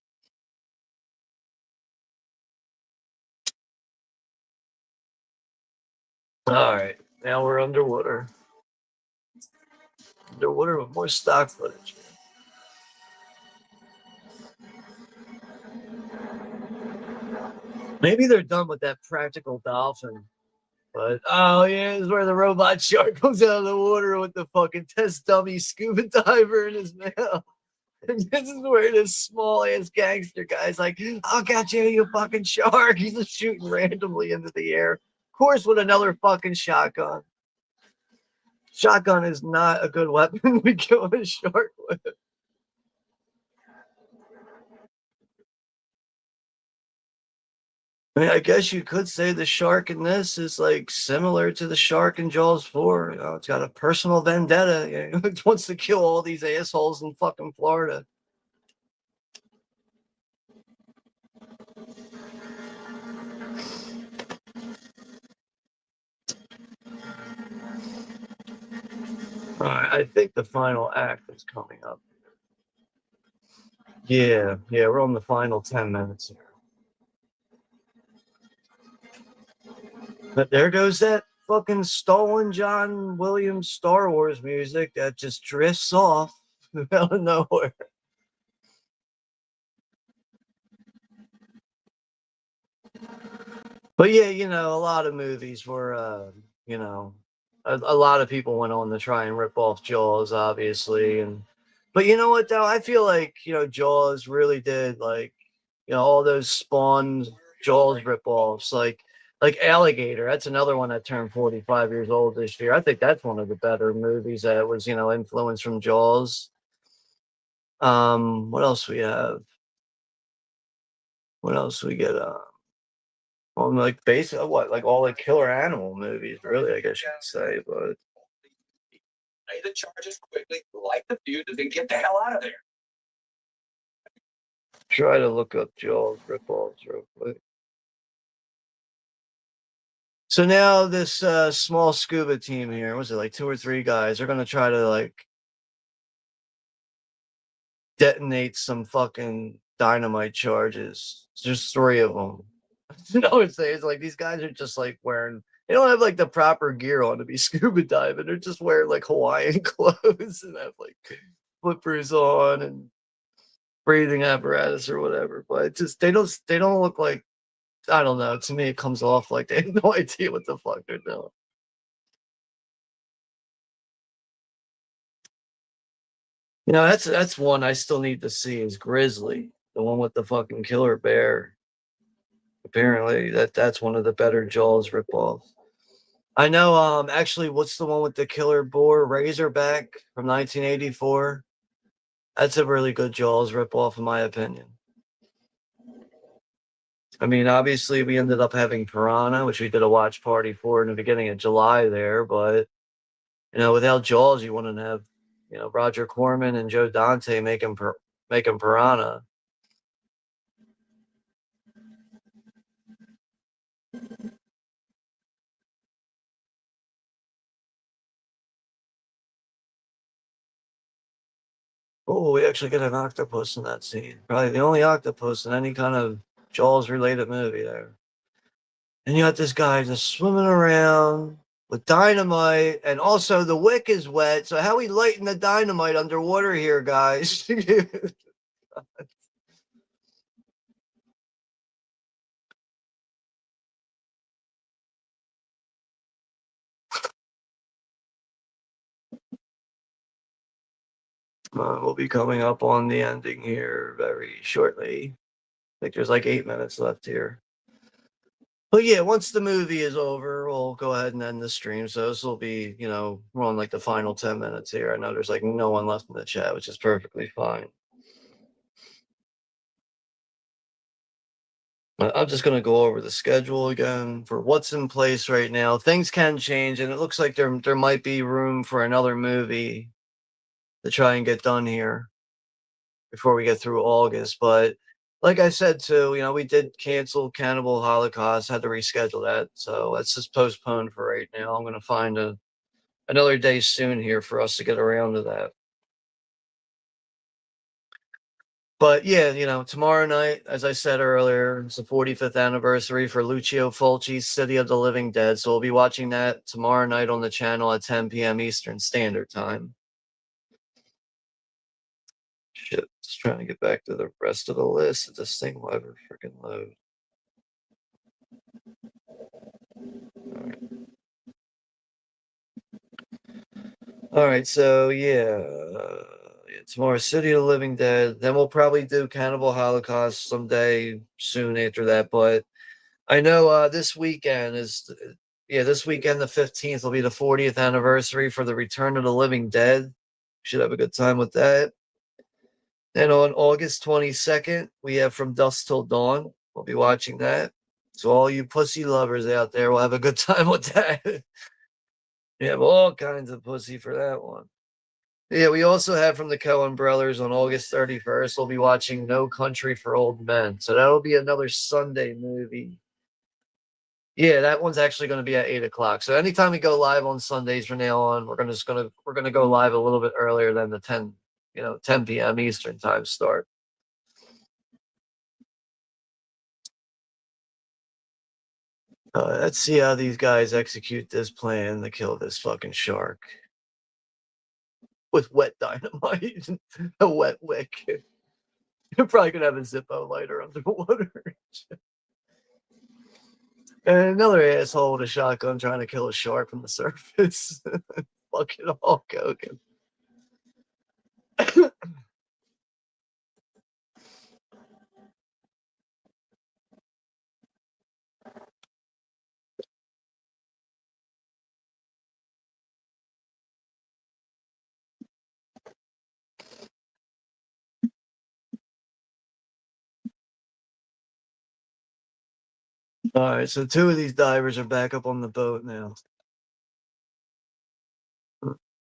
All right, now we're underwater. Underwater with more stock footage. Maybe they're done with that practical dolphin. But oh yeah, this is where the robot shark comes out of the water with the fucking test dummy scuba diver in his mouth. And this is where this small ass gangster guy's like, I'll catch you, you fucking shark. He's just shooting randomly into the air. Of course, with another fucking shotgun. Shotgun is not a good weapon to kill a shark with. I mean, I guess you could say the shark in this is like similar to the shark in Jaws 4. It's got a personal vendetta. It wants to kill all these assholes in fucking Florida. All right, I think the final act is coming up. Yeah, we're on the final 10 minutes here. But there goes that fucking stolen John Williams Star Wars music that just drifts off out of nowhere. But yeah, a lot of movies were, a lot of people went on to try and rip off Jaws, obviously. But you know what, though? I feel like, Jaws really did, like, all those Spawn Jaws rip-offs, like Alligator. That's another one that turned 45 years old this year. I think that's one of the better movies that was, influenced from Jaws. What else we have? What else we get? Well, like basically what, like all the killer animal movies, really, I guess you could say. But Lay the charges quickly, light the fuse, and get the hell out of there. try to look up Jaws ripoffs real quick. So now this small scuba team here, was it like 2 or 3 guys? They're gonna try to like detonate some fucking dynamite charges. It's just 3 of them. It's like these guys are just like wearing. They don't have like the proper gear on to be scuba diving. They're just wearing like Hawaiian clothes and have like flippers on, and breathing apparatus or whatever. But it just they don't look like, I don't know. To me, it comes off like they have no idea what the fuck they're doing. You know, that's one I still need to see is Grizzly, the one with the fucking killer bear. Apparently, that's one of the better Jaws ripoffs. I know. Actually, what's the one with the killer boar? Razorback from 1984. That's a really good Jaws ripoff, in my opinion. I mean, obviously, we ended up having Piranha, which we did a watch party for in the beginning of July there. But without Jaws, you wouldn't have Roger Corman and Joe Dante making Piranha. Oh, we actually get an octopus in that scene. Probably the only octopus in any kind of Jaws-related movie there. And you got this guy just swimming around with dynamite, and also the wick is wet. So how we lighting the dynamite underwater here, guys? We'll be coming up on the ending here very shortly. I think there's like 8 minutes left here. But yeah, once the movie is over, we'll go ahead and end the stream. So this will be, we're on like the final 10 minutes here. I know there's like no one left in the chat, which is perfectly fine. I'm just going to go over the schedule again for what's in place right now. Things can change, and it looks like there might be room for another movie to try and get done here before we get through August. But like I said, too, we did cancel Cannibal Holocaust, had to reschedule that. So that's just postponed for right now. I'm going to find another day soon here for us to get around to that. But yeah, tomorrow night, as I said earlier, it's the 45th anniversary for Lucio Fulci's City of the Living Dead. So we'll be watching that tomorrow night on the channel at 10 p.m. Eastern Standard Time. Shit, just trying to get back to the rest of the list. This thing will ever freaking load. All right, so yeah, tomorrow City of the Living Dead. Then we'll probably do Cannibal Holocaust someday soon after that. But I know this weekend this weekend the 15th will be the 40th anniversary for the Return of the Living Dead. Should have a good time with that. Then on August 22nd, we have From Dusk Till Dawn. We'll be watching that. So all you pussy lovers out there will have a good time with that. You have all kinds of pussy for that one. Yeah, we also have from the Coen Brothers on August 31st. We'll be watching No Country for Old Men. So that'll be another Sunday movie. Yeah, that one's actually going to be at 8:00. So anytime we go live on Sundays from now on, we're gonna go live a little bit earlier than the 10 p.m. Eastern time start. Let's see how these guys execute this plan to kill this fucking shark with wet dynamite, a wet wick. You're probably gonna have a Zippo lighter underwater. And another asshole with a shotgun trying to kill a shark from the surface. Fucking Hulk Hogan. All right, so 2 of these divers are back up on the boat now.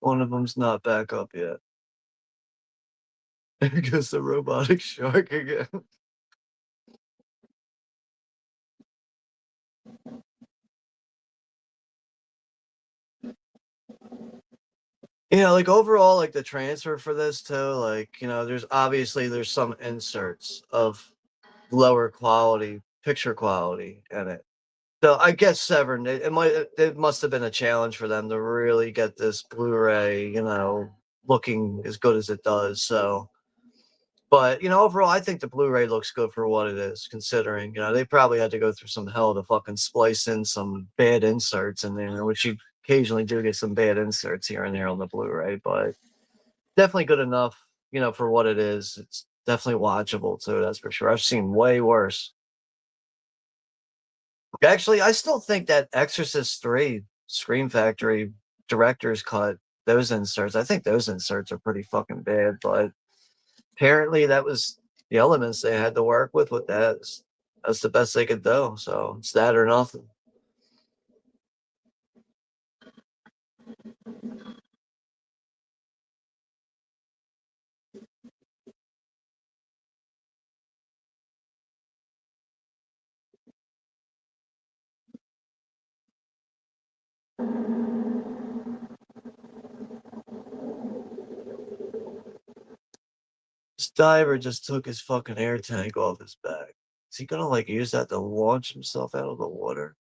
One of them's not back up yet. There goes the robotic shark again. Like overall, like the transfer for this too, like, there's some inserts of lower quality picture quality in it. So I guess Severn, it must have been a challenge for them to really get this Blu-ray, looking as good as it does. So But, overall, I think the Blu-ray looks good for what it is, considering, they probably had to go through some hell to fucking splice in some bad inserts in there, which you occasionally do get some bad inserts here and there on the Blu-ray, but definitely good enough, for what it is. It's definitely watchable, too, that's for sure. I've seen way worse. Actually, I still think that Exorcist 3 Scream Factory director's cut, those inserts, I think those inserts are pretty fucking bad, but apparently that was the elements they had to work with that. That's the best they could do. So it's that or nothing. This diver just took his fucking air tank off his back. Is he gonna use that to launch himself out of the water?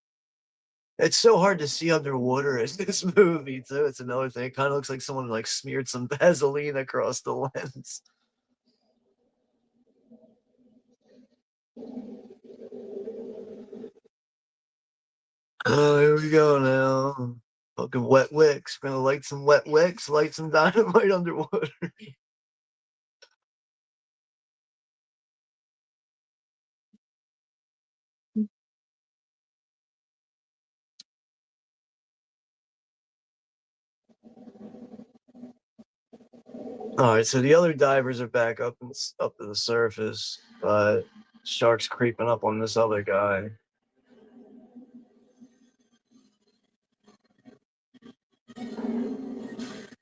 It's so hard to see underwater in this movie too. It's another thing. It kind of looks like someone smeared some Vaseline across the lens. Oh, here we go now. Fucking wet wicks. We're gonna light some wet wicks, light some dynamite underwater. All right, so the other divers are back up up to the surface, but shark's creeping up on this other guy.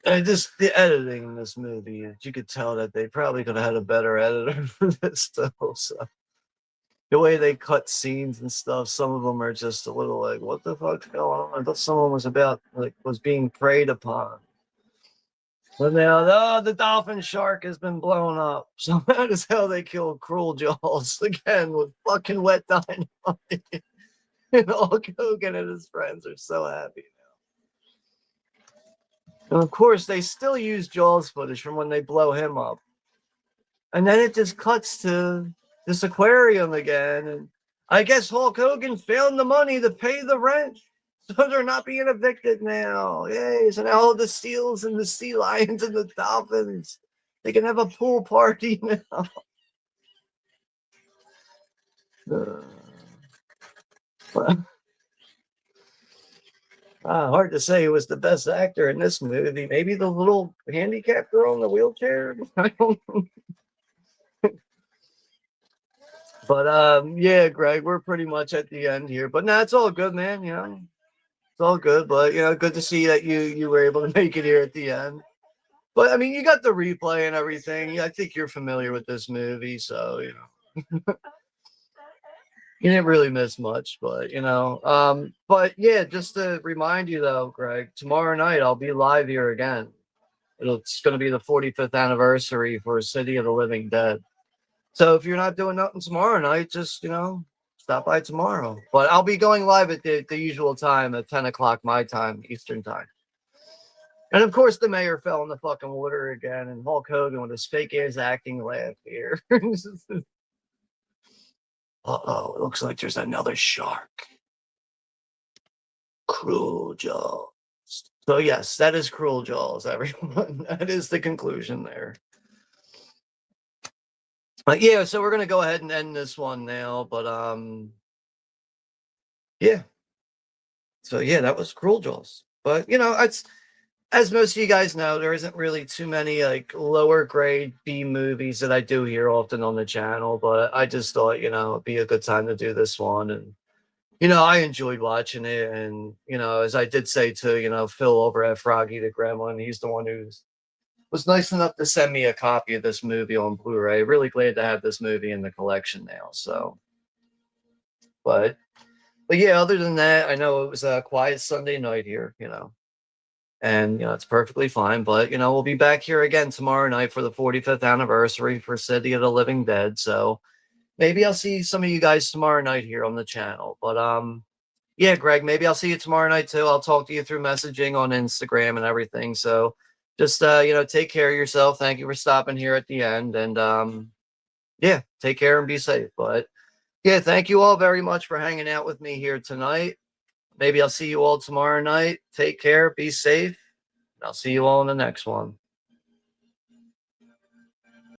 And just the editing in this movie, you could tell that they probably could have had a better editor for this though. So the way they cut scenes and stuff, some of them are just a little what the fuck's going on? I thought someone was being preyed upon. But now, the dolphin shark has been blown up. So that is how they killed Cruel Jaws again with fucking wet dynamite. And Hulk Hogan and his friends are so happy now. And of course, they still use Jaws footage from when they blow him up. And then it just cuts to this aquarium again. And I guess Hulk Hogan found the money to pay the rent. So they're not being evicted now. Yay. So now all the seals and the sea lions and the dolphins, they can have a pool party now. Hard to say who was the best actor in this movie. Maybe the little handicapped girl in the wheelchair? I don't know. But yeah, Greg, we're pretty much at the end here. But it's all good, man. It's all good. But good to see that you were able to make it here at the end. But I mean, you got the replay and everything. I think you're familiar with this movie, so you didn't really miss much. But but yeah, just to remind you though, Greg, tomorrow night I'll be live here again. It's going to be the 45th anniversary for City of the Living Dead. So if you're not doing nothing tomorrow night, just stop by tomorrow. But I'll be going live at the usual time at 10 o'clock my time, Eastern time. And of course, the mayor fell in the fucking water again, and Hulk Hogan with his fake ass acting laugh here. Uh-oh, it looks like there's another shark. Cruel Jaws. So yes, that is Cruel Jaws, everyone. That is the conclusion there. But yeah, so we're gonna go ahead and end this one now. But yeah. So yeah, that was Cruel Jaws. But it's, as most of you guys know, there isn't really too many lower grade B movies that I do here often on the channel, but I just thought, it'd be a good time to do this one. And, I enjoyed watching it. And, as I did say to, Phil over at Froggy the Gremlin, he's the one who was nice enough to send me a copy of this movie on Blu-ray. Really glad to have this movie in the collection now. So, but yeah, other than that, I know it was a quiet Sunday night here, and it's perfectly fine. But we'll be back here again tomorrow night for the 45th anniversary for City of the Living Dead. So maybe I'll see some of you guys tomorrow night here on the channel. But yeah, Greg, maybe I'll see you tomorrow night too. I'll talk to you through messaging on Instagram and everything. So just take care of yourself. Thank you for stopping here at the end. And yeah, take care and be safe. But yeah, thank you all very much for hanging out with me here tonight. Maybe I'll see you all tomorrow night. Take care, be safe. I'll see you all in the next one.